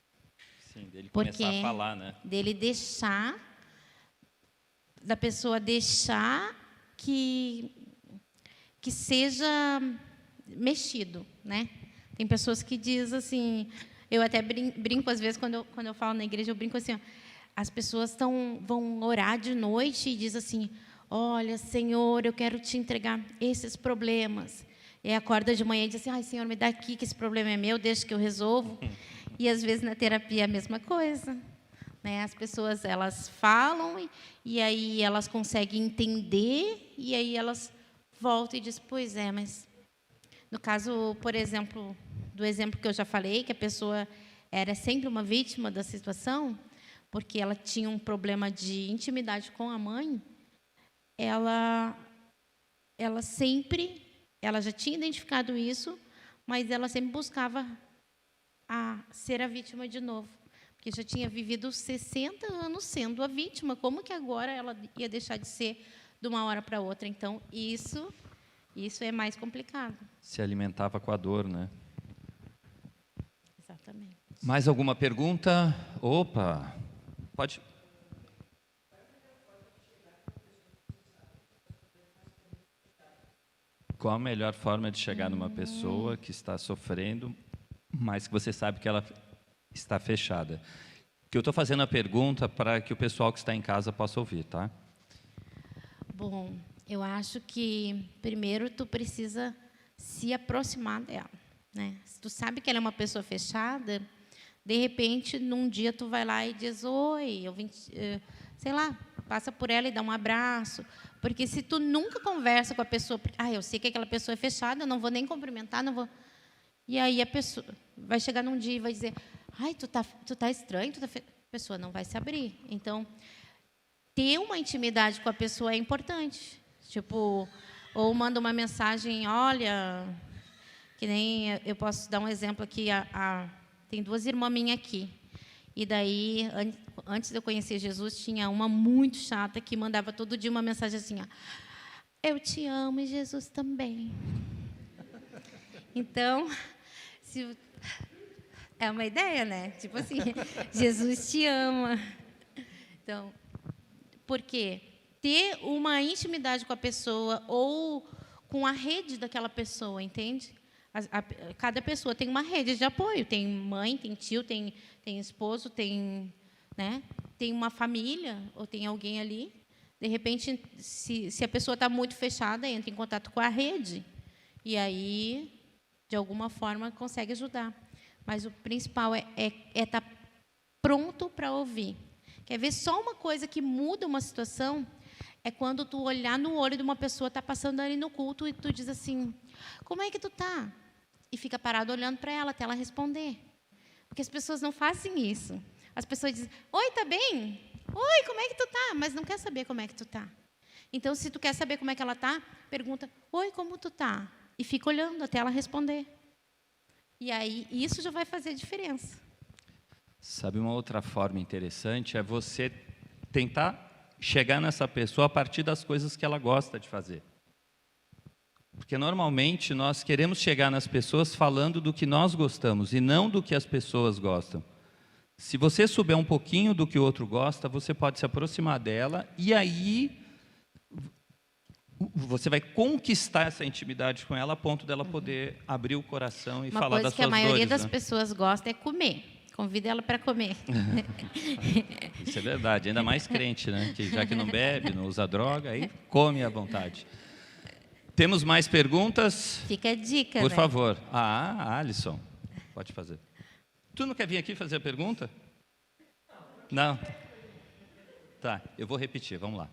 Sim, dele começar a falar, né? Dele deixar, da pessoa deixar que seja mexido, né? Tem pessoas que dizem assim, eu até brinco às vezes quando eu falo na igreja, eu brinco assim, ó, as pessoas vão orar de noite e dizem assim, olha, Senhor, eu quero te entregar esses problemas. E acorda de manhã e diz assim, ai, Senhor, me dá aqui que esse problema é meu, deixa que eu resolvo. E às vezes na terapia é a mesma coisa. As pessoas, elas falam e aí elas conseguem entender e aí elas voltam e dizem, pois é, mas... No caso, por exemplo, do exemplo que eu já falei, que a pessoa era sempre uma vítima da situação, porque ela tinha um problema de intimidade com a mãe, ela já tinha identificado isso, mas ela sempre buscava ser a vítima de novo. Porque já tinha vivido 60 anos sendo a vítima. Como que agora ela ia deixar de ser de uma hora para outra? Então, isso é mais complicado. Se alimentava com a dor, né? Exatamente. Mais alguma pergunta? Opa! Pode... Qual a melhor forma de chegar numa pessoa que está sofrendo, mas que você sabe que ela está fechada? Que eu estou fazendo a pergunta para que o pessoal que está em casa possa ouvir, tá? Bom, eu acho que primeiro tu precisa se aproximar dela, né? Se tu sabe que ela é uma pessoa fechada, de repente, num dia tu vai lá e diz: oi, sei lá, passa por ela e dá um abraço. Porque se tu nunca conversa com a pessoa, eu sei que aquela pessoa é fechada, eu não vou nem cumprimentar, não vou. E aí a pessoa vai chegar num dia e vai dizer: ai, tu tá estranho, a pessoa não vai se abrir. Então, ter uma intimidade com a pessoa é importante. Tipo, ou manda uma mensagem: olha, que nem eu posso dar um exemplo aqui, tem 2 irmãs minhas aqui. E daí, antes de eu conhecer Jesus, tinha uma muito chata que mandava todo dia uma mensagem assim: ó, eu te amo e Jesus também. Então, é uma ideia, né? Tipo assim, Jesus te ama. Então, por quê? Ter uma intimidade com a pessoa ou com a rede daquela pessoa, entende? Cada pessoa tem uma rede de apoio. Tem mãe, tem tio, tem esposo, tem uma família, ou tem alguém ali. De repente, se a pessoa está muito fechada, entra em contato com a rede. E aí, de alguma forma, consegue ajudar. Mas o principal é estar pronto para ouvir. Quer ver só uma coisa que muda uma situação? É quando tu olhar no olho de uma pessoa, está passando ali no culto, e tu diz assim: como é que tu tá? E fica parado olhando para ela até ela responder. Porque as pessoas não fazem isso. As pessoas dizem: oi, tá bem? Oi, como é que tu tá? Mas não quer saber como é que tu tá. Então, se tu quer saber como é que ela tá, pergunta: oi, como tu tá? E fica olhando até ela responder. E aí, isso já vai fazer diferença. Sabe, uma outra forma interessante é você tentar chegar nessa pessoa a partir das coisas que ela gosta de fazer. Porque normalmente nós queremos chegar nas pessoas falando do que nós gostamos e não do que as pessoas gostam. Se você souber um pouquinho do que o outro gosta, você pode se aproximar dela e aí você vai conquistar essa intimidade com ela a ponto dela poder abrir o coração e falar das suas dores. Uma coisa que a maioria das né? pessoas gosta é comer. Convida ela para comer. Isso é verdade, ainda mais crente, né? Que já que não bebe, não usa droga, aí come à vontade. Temos mais perguntas? Fica a dica, Por né? favor. Alisson, pode fazer. Tu não quer vir aqui fazer a pergunta? Não? Tá, eu vou repetir, vamos lá.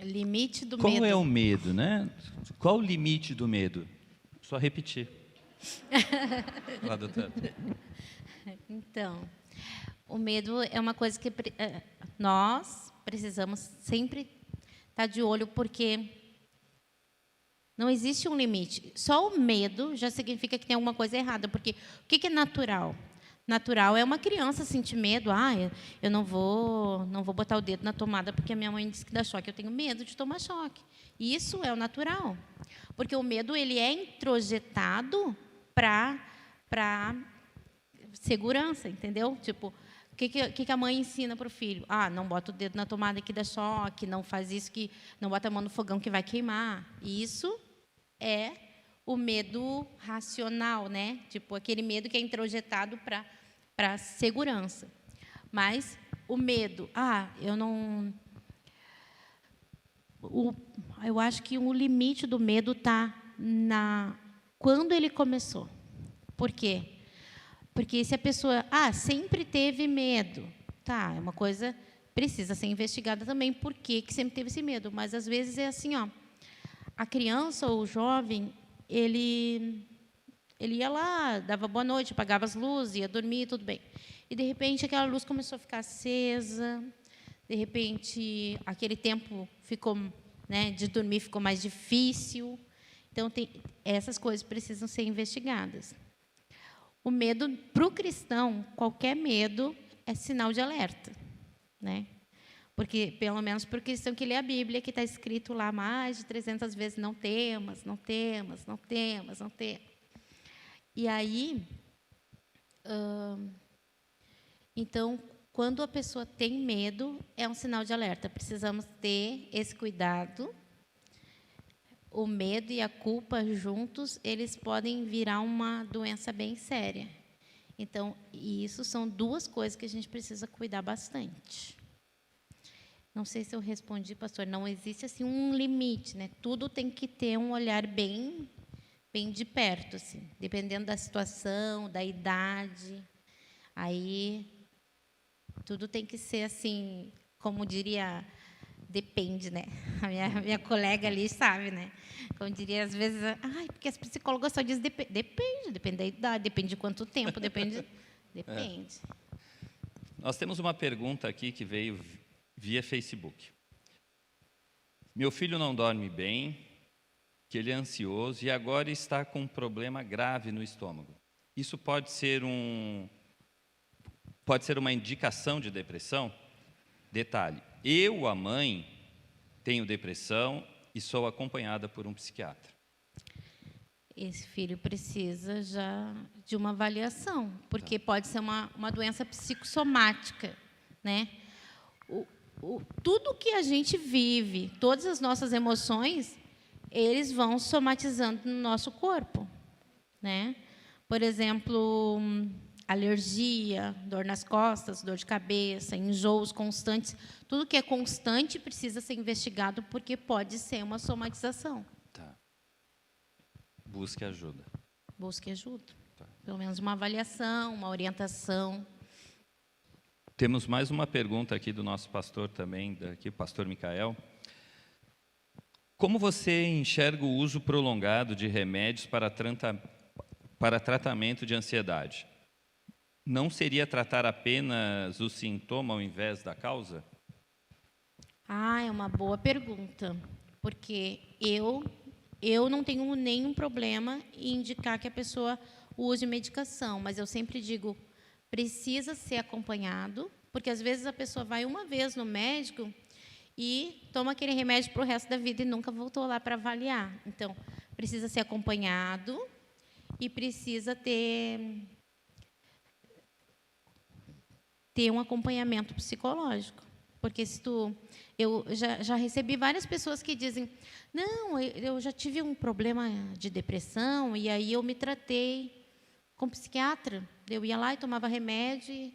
Limite do Qual medo. é o medo, né? Qual o limite do medo? Só repetir. Lá, doutora. Então, o medo é uma coisa que nós precisamos sempre estar de olho, porque não existe um limite. Só o medo já significa que tem alguma coisa errada, porque o que é natural? Natural é uma criança sentir medo. Eu não vou botar o dedo na tomada porque a minha mãe disse que dá choque. Eu tenho medo de tomar choque. Isso é o natural. Porque o medo ele é introjetado para segurança, entendeu? Tipo, o que a mãe ensina para o filho? Não bota o dedo na tomada que dá choque, não faz isso, que não bota a mão no fogão que vai queimar. Isso é o medo racional, né? Tipo, aquele medo que é introjetado para segurança. Mas o medo, eu acho que o limite do medo está quando ele começou. Por quê? Porque se a pessoa sempre teve medo, é uma coisa precisa ser investigada também, por que sempre teve esse medo. Mas às vezes é assim, a criança ou o jovem, ele ia lá, dava boa noite, apagava as luzes, ia dormir, tudo bem. E, de repente, aquela luz começou a ficar acesa, de repente, aquele tempo ficou, de dormir ficou mais difícil. Então, essas coisas precisam ser investigadas. O medo, para o cristão, qualquer medo é sinal de alerta, né? Porque, pelo menos para o cristão que lê a Bíblia, que está escrito lá mais de 300 vezes, não temas, não temas, não temas, não temas. E aí, então, quando a pessoa tem medo, é um sinal de alerta. Precisamos ter esse cuidado. O medo e a culpa juntos, eles podem virar uma doença bem séria. Então, isso são duas coisas que a gente precisa cuidar bastante. Não sei se eu respondi, pastor. Não existe assim um limite, né? Tudo tem que ter um olhar bem de perto, assim, dependendo da situação, da idade. Aí tudo tem que ser assim, como diria, depende, né? A minha colega ali sabe, né? Como diria, às vezes, porque as psicólogas só dizem depende da idade, depende de quanto tempo, depende. Nós temos uma pergunta aqui que veio via Facebook. Meu filho não dorme bem, que ele é ansioso e agora está com um problema grave no estômago. Isso pode ser uma indicação de depressão? Detalhe, eu, a mãe, tenho depressão e sou acompanhada por um psiquiatra. Esse filho precisa já de uma avaliação, porque pode ser uma doença psicossomática, né? Tudo que a gente vive, todas as nossas emoções, eles vão somatizando no nosso corpo, né? Por exemplo, alergia, dor nas costas, dor de cabeça, enjoos constantes. Tudo que é constante precisa ser investigado porque pode ser uma somatização. Tá. Busque ajuda. Busque ajuda. Tá. Pelo menos uma avaliação, uma orientação. Temos mais uma pergunta aqui do nosso pastor também, o pastor Micael. Como você enxerga o uso prolongado de remédios para tratamento de ansiedade? Não seria tratar apenas o sintoma ao invés da causa? É uma boa pergunta, porque eu não tenho nenhum problema em indicar que a pessoa use medicação, mas eu sempre digo, precisa ser acompanhado, porque às vezes a pessoa vai uma vez no médico e toma aquele remédio para o resto da vida e nunca voltou lá para avaliar. Então, precisa ser acompanhado e precisa ter um acompanhamento psicológico. Porque eu já recebi várias pessoas que dizem, não, eu já tive um problema de depressão e aí eu me tratei com psiquiatra. Eu ia lá e tomava remédio.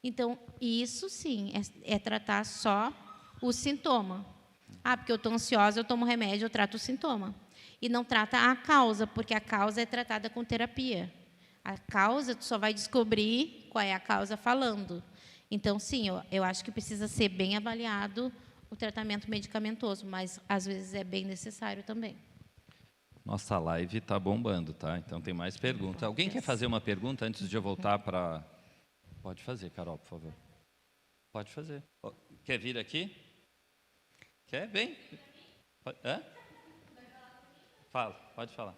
Então, isso sim, é tratar só o sintoma. Porque eu estou ansiosa, eu tomo remédio, eu trato o sintoma. E não trata a causa, porque a causa é tratada com terapia. A causa, tu só vai descobrir qual é a causa falando. Então, sim, eu acho que precisa ser bem avaliado o tratamento medicamentoso, mas às vezes é bem necessário também. Nossa live está bombando, tá? Então tem mais perguntas. Alguém quer fazer uma pergunta antes de eu voltar para... Pode fazer, Carol, por favor. Pode fazer. Quer vir aqui? Quer? Vem. Hã? Fala, pode falar.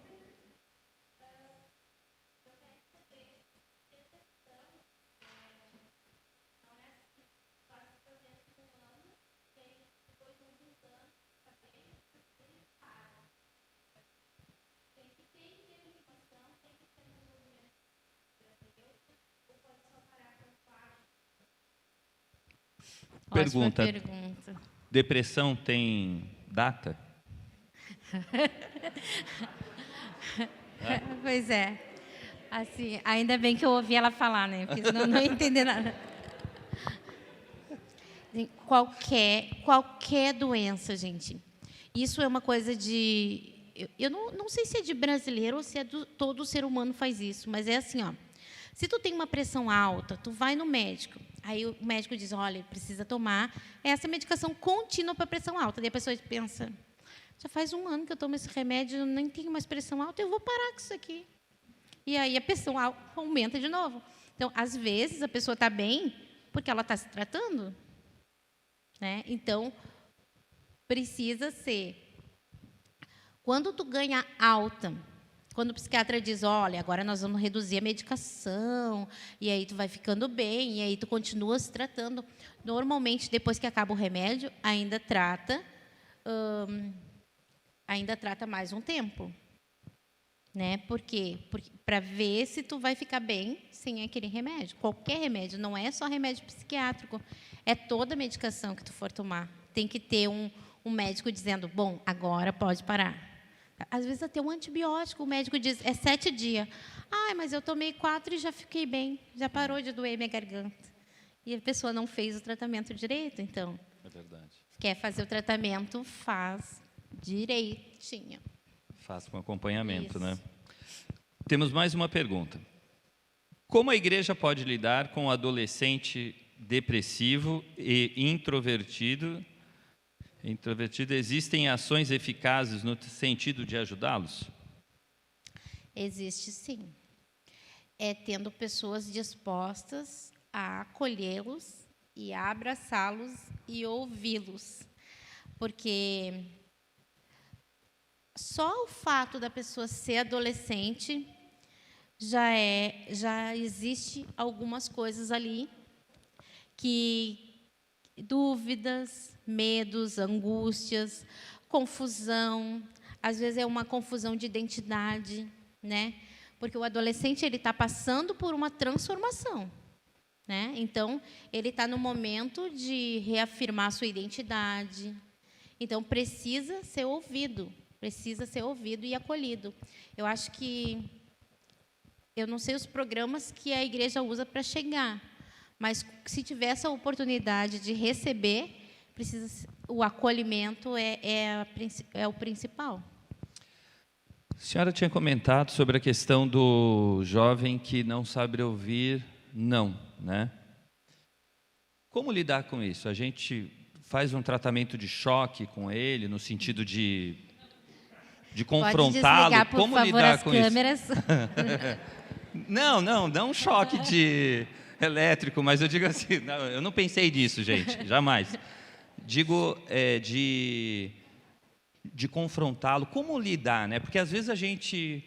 Pergunta. Depressão tem data? Pois é. Assim, ainda bem que eu ouvi ela falar, né? Porque senão não ia entender nada. Qualquer doença, gente. Isso é uma coisa de... Eu não sei se é de brasileiro ou se é todo ser humano faz isso, mas é assim, ó. Se tu tem uma pressão alta, tu vai no médico. Aí o médico diz, olha, precisa tomar essa medicação contínua para pressão alta. Daí a pessoa pensa, já faz 1 ano que eu tomo esse remédio, eu nem tenho mais pressão alta, eu vou parar com isso aqui. E aí a pressão aumenta de novo. Então, às vezes, a pessoa está bem porque ela está se tratando. Né? Então, precisa ser. Quando tu ganha alta Quando o psiquiatra diz, olha, agora nós vamos reduzir a medicação, e aí tu vai ficando bem, e aí tu continua se tratando. Normalmente, depois que acaba o remédio, ainda trata mais um tempo. Né? Por quê? Porque para ver se tu vai ficar bem sem aquele remédio. Qualquer remédio, não é só remédio psiquiátrico, é toda medicação que tu for tomar. Tem que ter um médico dizendo, bom, agora pode parar. Às vezes até um antibiótico, o médico diz, é 7 dias. Ah, mas eu tomei 4 e já fiquei bem, já parou de doer minha garganta. E a pessoa não fez o tratamento direito, então. É verdade. Quer fazer o tratamento, faz direitinho. Faz com acompanhamento, Isso. né? Temos mais uma pergunta. Como a igreja pode lidar com o adolescente depressivo e introvertido? Existem ações eficazes no sentido de ajudá-los? Existe sim. É tendo pessoas dispostas a acolhê-los e a abraçá-los e ouvi-los. Porque só o fato da pessoa ser adolescente já existe algumas coisas ali que dúvidas, medos, angústias, confusão, às vezes é uma confusão de identidade, né? Porque o adolescente ele está passando por uma transformação, né? Então ele está no momento de reafirmar a sua identidade. Então precisa ser ouvido e acolhido. Eu acho que eu não sei os programas que a igreja usa para chegar, mas se tiver essa oportunidade de receber, o acolhimento é o principal. A senhora tinha comentado sobre a questão do jovem que não sabe ouvir não, né? Como lidar com isso? A gente faz um tratamento de choque com ele, no sentido de confrontá-lo? Pode desligar, por Como favor, lidar as com câmeras. isso? Não um choque de elétrico, mas eu digo assim, não, eu não pensei nisso, gente, jamais. Digo de confrontá-lo, como lidar, né? Porque às vezes a gente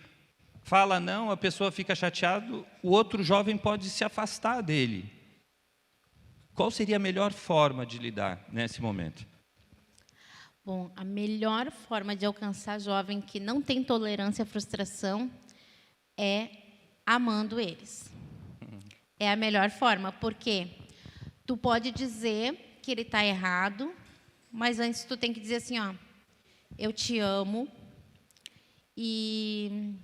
fala não, a pessoa fica chateada, o outro jovem pode se afastar dele. Qual seria a melhor forma de lidar nesse momento? Bom, a melhor forma de alcançar jovem que não tem tolerância à frustração é amando eles. É a melhor forma, porque tu pode dizer que ele está errado, mas antes tu tem que dizer assim, ó, eu te amo, e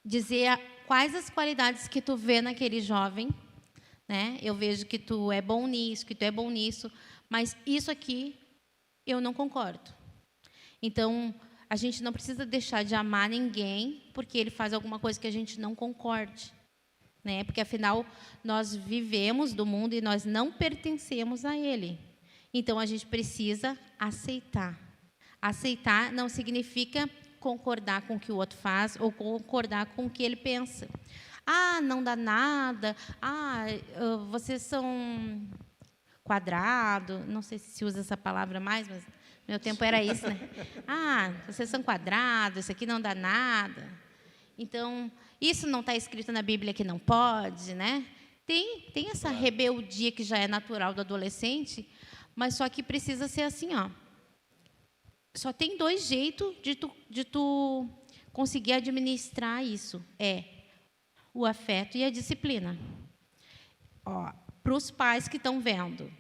dizer quais as qualidades que tu vê naquele jovem, né? Eu vejo que tu é bom nisso, que tu é bom nisso, mas isso aqui eu não concordo. Então, a gente não precisa deixar de amar ninguém porque ele faz alguma coisa que a gente não concorde, né? Porque afinal nós vivemos do mundo e nós não pertencemos a ele. Então a gente precisa aceitar. Aceitar não significa concordar com o que o outro faz ou concordar com o que ele pensa. Ah, não dá nada. Ah, vocês são quadrado. Não sei se usa essa palavra mais, mas meu tempo era isso, né? Ah, vocês são quadrados, isso aqui não dá nada. Então, isso não está escrito na Bíblia que não pode, né? Tem essa rebeldia que já é natural do adolescente, mas só que precisa ser assim, ó. Só tem 2 jeitos de tu conseguir administrar isso. É o afeto e a disciplina. Para os pais que estão vendo,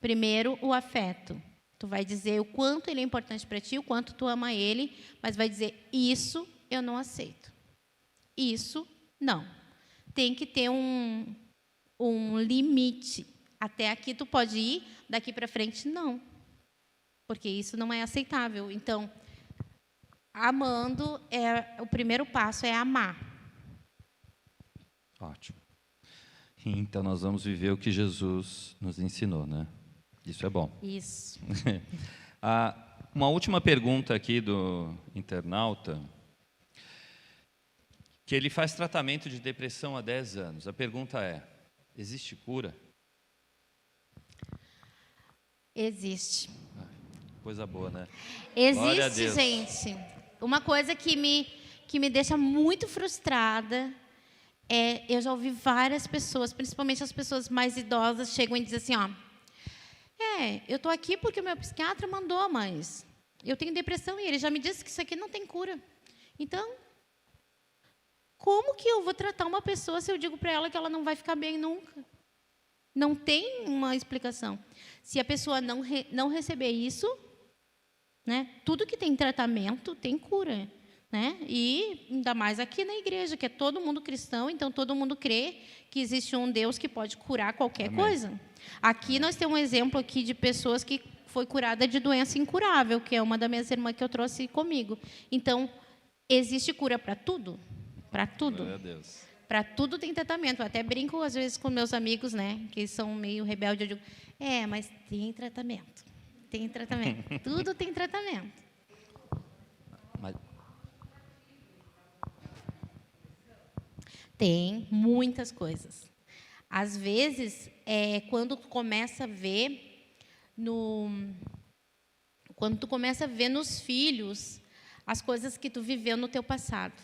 primeiro o afeto. Tu vai dizer o quanto ele é importante para ti, o quanto tu ama ele, mas vai dizer, isso eu não aceito. Isso, não. Tem que ter um limite. Até aqui tu pode ir, daqui para frente, não. Porque isso não é aceitável. Então, amando, o primeiro passo é amar. Ótimo. Então, nós vamos viver o que Jesus nos ensinou, né? Isso é bom. Isso. Uma última pergunta aqui do internauta, que ele faz tratamento de depressão há 10 anos. A pergunta é, existe cura? Existe. Coisa boa, né? Existe, gente. Uma coisa que que me deixa muito frustrada eu já ouvi várias pessoas, principalmente as pessoas mais idosas, chegam e dizem assim, ó, eu estou aqui porque o meu psiquiatra mandou, mas eu tenho depressão e ele já me disse que isso aqui não tem cura. Então, como que eu vou tratar uma pessoa se eu digo para ela que ela não vai ficar bem nunca? Não tem uma explicação. Se a pessoa não receber isso, né, tudo que tem tratamento tem cura. Né? E ainda mais aqui na igreja, que é todo mundo cristão, então todo mundo crê que existe um Deus que pode curar qualquer coisa. Aqui nós temos um exemplo aqui de pessoas que foi curada de doença incurável, que é uma das minhas irmãs que eu trouxe comigo. Então, existe cura para tudo? Para tudo. Para tudo tem tratamento. Eu até brinco às vezes com meus amigos, né, que são meio rebeldes, eu digo, mas tem tratamento. Tem tratamento. Tudo tem tratamento. Mas... Tem muitas coisas. Às vezes, quando tu começa a ver nos filhos as coisas que tu viveu no teu passado.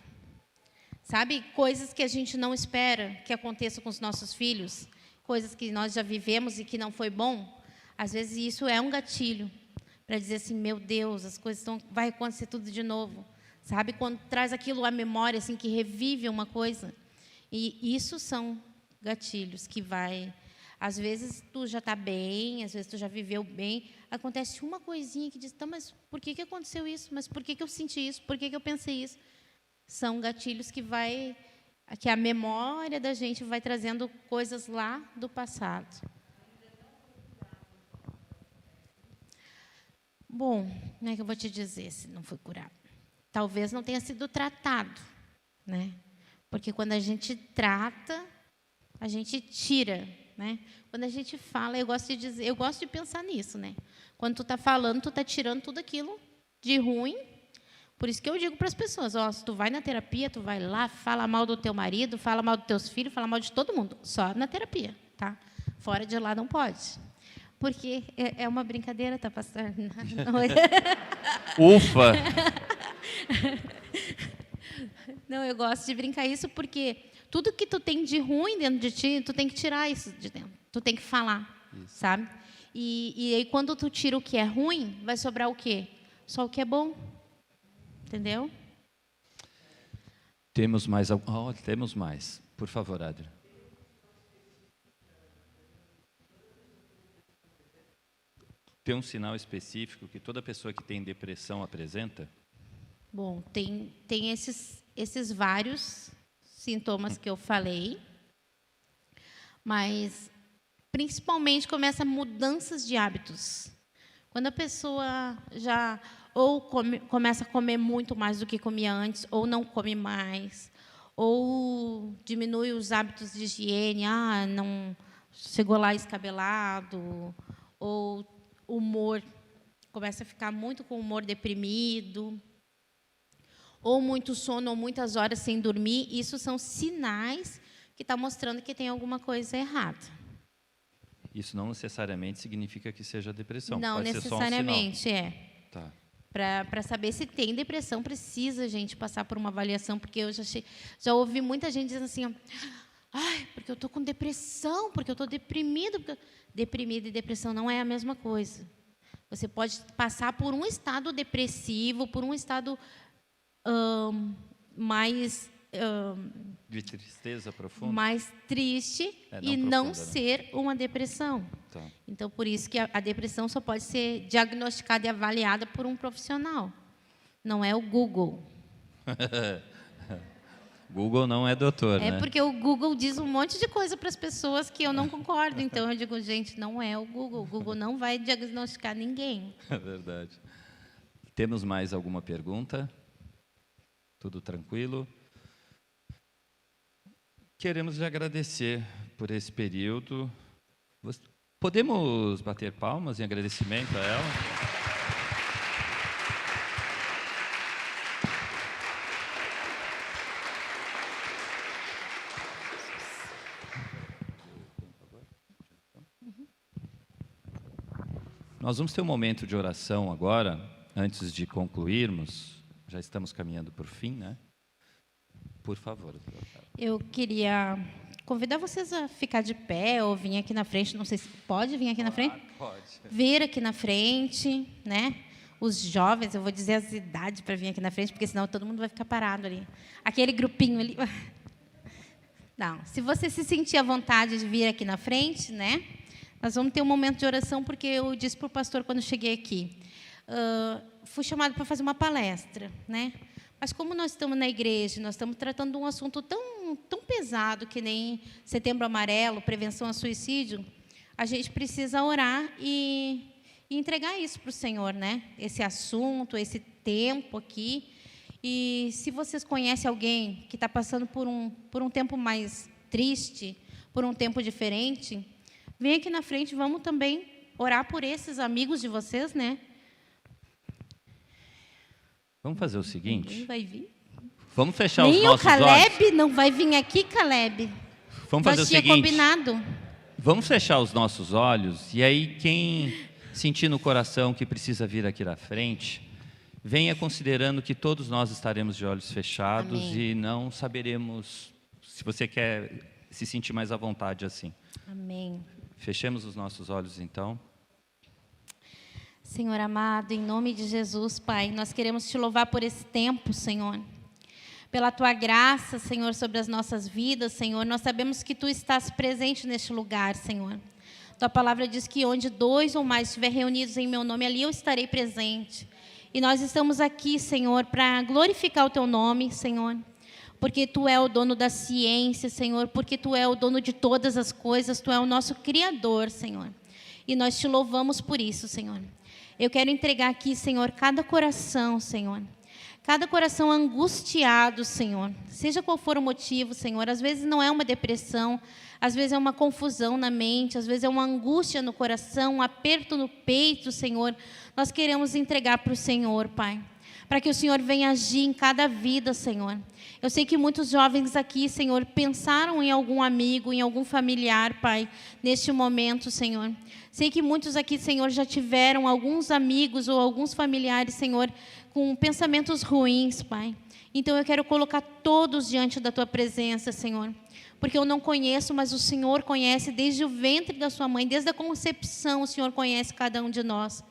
Sabe? Coisas que a gente não espera que aconteça com os nossos filhos, coisas que nós já vivemos e que não foi bom. Às vezes isso é um gatilho para dizer assim, meu Deus, as coisas vai acontecer tudo de novo. Sabe? Quando traz aquilo à memória, assim, que revive uma coisa. E isso são gatilhos que vai... Às vezes tu já está bem, às vezes tu já viveu bem, acontece uma coisinha que diz, tá, mas por que aconteceu isso? Mas por que eu senti isso? Por que eu pensei isso? São gatilhos que a memória da gente vai trazendo coisas lá do passado. Bom, como é que eu vou te dizer se não foi curado? Talvez não tenha sido tratado, né? Porque quando a gente trata, a gente tira, né? Quando a gente fala, eu gosto de pensar nisso, né? Quando tu está falando, tu está tirando tudo aquilo de ruim. Por isso que eu digo para as pessoas, se tu vai na terapia, tu vai lá, fala mal do teu marido, fala mal dos teus filhos, fala mal de todo mundo, só na terapia, tá? Fora de lá não pode. Porque é uma brincadeira, tá, pastor? Não. Ufa! Não, eu gosto de brincar isso porque tudo que tu tem de ruim dentro de ti, tu tem que tirar isso de dentro. Tu tem que falar, sabe? E aí, quando tu tira o que é ruim, vai sobrar o quê? Só o que é bom. Entendeu? Temos mais. Temos mais. Por favor, Adri. Tem um sinal específico que toda pessoa que tem depressão apresenta? Bom, tem esses vários sintomas que eu falei, mas principalmente começa mudanças de hábitos. Quando a pessoa já começa a comer muito mais do que comia antes, ou não come mais, ou diminui os hábitos de higiene, não chegou lá escabelado, ou o humor começa a ficar muito com o humor deprimido, ou muito sono, ou muitas horas sem dormir, isso são sinais que estão mostrando que tem alguma coisa errada. Isso não necessariamente significa que seja depressão. Não pode necessariamente, ser só um sinal. Tá. Para saber se tem depressão, precisa a gente passar por uma avaliação, porque eu já ouvi muita gente dizendo assim, porque eu estou com depressão, porque eu estou deprimido. Deprimido e depressão não é a mesma coisa. Você pode passar por um estado depressivo, por um estado mais... de tristeza profunda? Mais triste e não ser uma depressão. Tá. Então, por isso que a depressão só pode ser diagnosticada e avaliada por um profissional. Não é o Google. Google não é doutor, né? Porque o Google diz um monte de coisa para as pessoas que eu não concordo. Então, eu digo, gente, não é o Google. O Google não vai diagnosticar ninguém. É verdade. Temos mais alguma pergunta? Tudo tranquilo? Queremos lhe agradecer por esse período. Podemos bater palmas em agradecimento a ela? Nós vamos ter um momento de oração agora, antes de concluirmos. Já estamos caminhando para o fim, né? Por favor. Eu queria convidar vocês a ficar de pé ou vir aqui na frente. Não sei se pode vir aqui na frente. Pode. Vir aqui na frente, né? Os jovens, eu vou dizer as idades para vir aqui na frente, porque senão todo mundo vai ficar parado ali. Aquele grupinho ali. Não, se você se sentir à vontade de vir aqui na frente, né? Nós vamos ter um momento de oração, porque eu disse para o pastor quando eu cheguei aqui. Fui chamada para fazer uma palestra, né? Mas como nós estamos na igreja, nós estamos tratando de um assunto tão pesado que nem Setembro Amarelo, prevenção ao suicídio, a gente precisa orar e entregar isso para o Senhor, né? Esse assunto, esse tempo aqui. E se vocês conhecem alguém que está passando por um tempo mais triste, por um tempo diferente, vem aqui na frente, vamos também orar por esses amigos de vocês, né? Vamos fazer o Ninguém seguinte? vai vir. Vamos fechar os Nem o nossos olhos. Caleb não vai vir aqui, Caleb. Vamos fazer o Nós tinha seguinte. combinado. Vamos fechar os nossos olhos e aí quem sentir no coração que precisa vir aqui na frente, venha considerando que todos nós estaremos de olhos fechados. Amém. E não saberemos se você quer se sentir mais à vontade assim. Amém. Fechemos os nossos olhos então. Senhor amado, em nome de Jesus, Pai, nós queremos te louvar por esse tempo, Senhor. Pela tua graça, Senhor, sobre as nossas vidas, Senhor. Nós sabemos que tu estás presente neste lugar, Senhor. Tua palavra diz que onde 2 ou mais estiver reunidos em meu nome, ali eu estarei presente. E nós estamos aqui, Senhor, para glorificar o teu nome, Senhor. Porque tu é o dono da ciência, Senhor. Porque tu é o dono de todas as coisas. Tu é o nosso Criador, Senhor. E nós te louvamos por isso, Senhor. Eu quero entregar aqui, Senhor, cada coração, Senhor. Cada coração angustiado, Senhor. Seja qual for o motivo, Senhor. Às vezes não é uma depressão, às vezes é uma confusão na mente, às vezes é uma angústia no coração, um aperto no peito, Senhor. Nós queremos entregar para o Senhor, Pai. Para que o Senhor venha agir em cada vida, Senhor. Eu sei que muitos jovens aqui, Senhor, pensaram em algum amigo, em algum familiar, Pai, neste momento, Senhor. Sei que muitos aqui, Senhor, já tiveram alguns amigos ou alguns familiares, Senhor, com pensamentos ruins, Pai. Então eu quero colocar todos diante da Tua presença, Senhor. Porque eu não conheço, mas o Senhor conhece desde o ventre da sua mãe, desde a concepção, o Senhor conhece cada um de nós.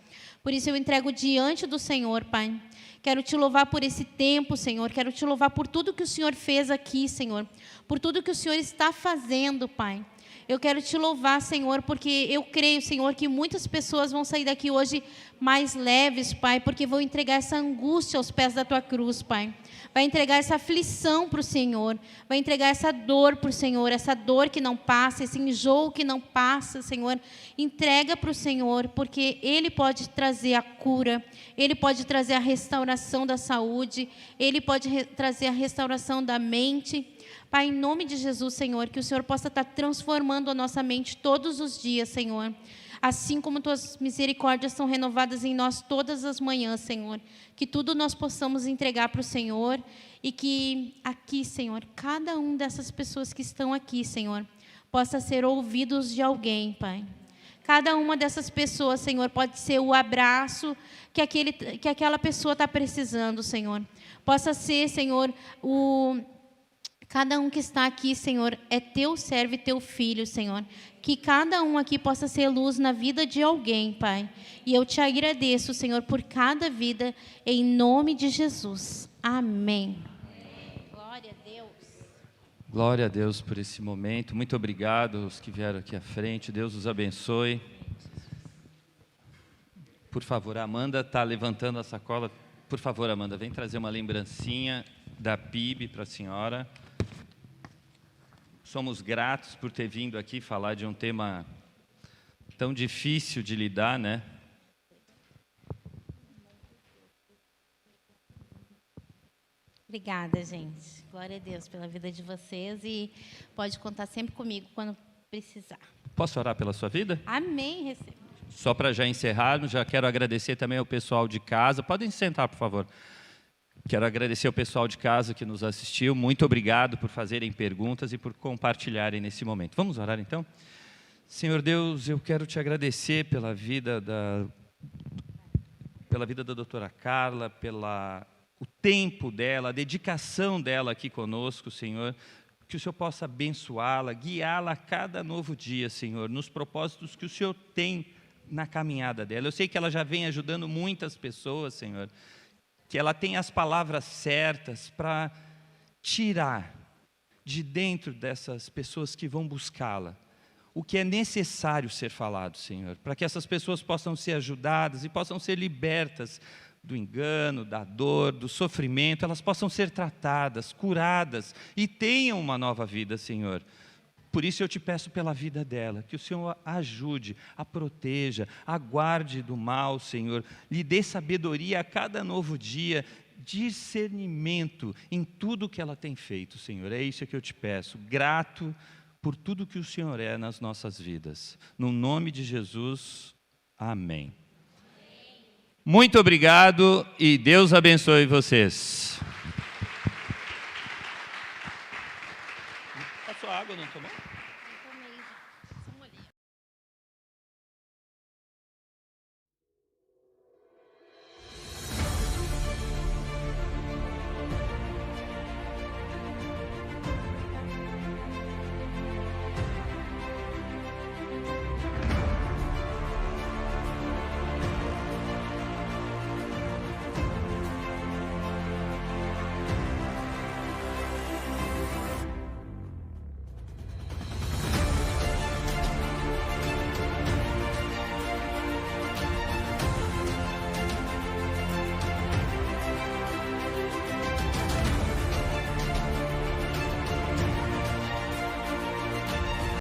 Por isso eu entrego diante do Senhor, Pai. Quero te louvar por esse tempo, Senhor. Quero te louvar por tudo que o Senhor fez aqui, Senhor. Por tudo que o Senhor está fazendo, Pai. Eu quero te louvar, Senhor, porque eu creio, Senhor, que muitas pessoas vão sair daqui hoje mais leves, Pai, porque vão entregar essa angústia aos pés da Tua cruz, Pai. Vai entregar essa aflição para o Senhor. Vai entregar essa dor para o Senhor, essa dor que não passa, esse enjoo que não passa, Senhor. Entrega para o Senhor, porque Ele pode trazer a cura, Ele pode trazer a restauração da saúde, Ele pode trazer a restauração da mente. Pai, em nome de Jesus, Senhor, que o Senhor possa estar transformando a nossa mente todos os dias, Senhor. Assim como Tuas misericórdias são renovadas em nós todas as manhãs, Senhor. Que tudo nós possamos entregar para o Senhor e que aqui, Senhor, cada um dessas pessoas que estão aqui, Senhor, possa ser ouvidos de alguém, Pai. Cada uma dessas pessoas, Senhor, pode ser o abraço que aquela pessoa está precisando, Senhor. Possa ser, Senhor, cada um que está aqui, Senhor, é Teu servo e Teu filho, Senhor. Que cada um aqui possa ser luz na vida de alguém, Pai. E eu te agradeço, Senhor, por cada vida, em nome de Jesus. Amém. Glória a Deus. Glória a Deus por esse momento. Muito obrigado aos que vieram aqui à frente. Deus os abençoe. Por favor, a Amanda está levantando a sacola. Por favor, Amanda, vem trazer uma lembrancinha da PIB para a senhora. Somos gratos por ter vindo aqui falar de um tema tão difícil de lidar, né? Obrigada, gente. Glória a Deus pela vida de vocês e pode contar sempre comigo quando precisar. Posso orar pela sua vida? Amém. Receba. Só para já encerrarmos, já quero agradecer também ao pessoal de casa. Podem sentar, por favor. Quero agradecer ao pessoal de casa que nos assistiu. Muito obrigado por fazerem perguntas e por compartilharem nesse momento. Vamos orar, então? Senhor Deus, eu quero te agradecer pela vida da doutora Carla, pela o tempo dela, a dedicação dela aqui conosco, Senhor, que o Senhor possa abençoá-la, guiá-la a cada novo dia, Senhor, nos propósitos que o Senhor tem na caminhada dela. Eu sei que ela já vem ajudando muitas pessoas, Senhor, que ela tem as palavras certas para tirar de dentro dessas pessoas que vão buscá-la o que é necessário ser falado, Senhor, para que essas pessoas possam ser ajudadas e possam ser libertas do engano, da dor, do sofrimento, elas possam ser tratadas, curadas e tenham uma nova vida, Senhor. Por isso eu te peço pela vida dela, que o Senhor a ajude, a proteja, a guarde do mal, Senhor, lhe dê sabedoria a cada novo dia, discernimento em tudo que ela tem feito, Senhor. É isso que eu te peço, grato por tudo que o Senhor é nas nossas vidas. No nome de Jesus, amém. Muito obrigado e Deus abençoe vocês. Passou água, não tomou?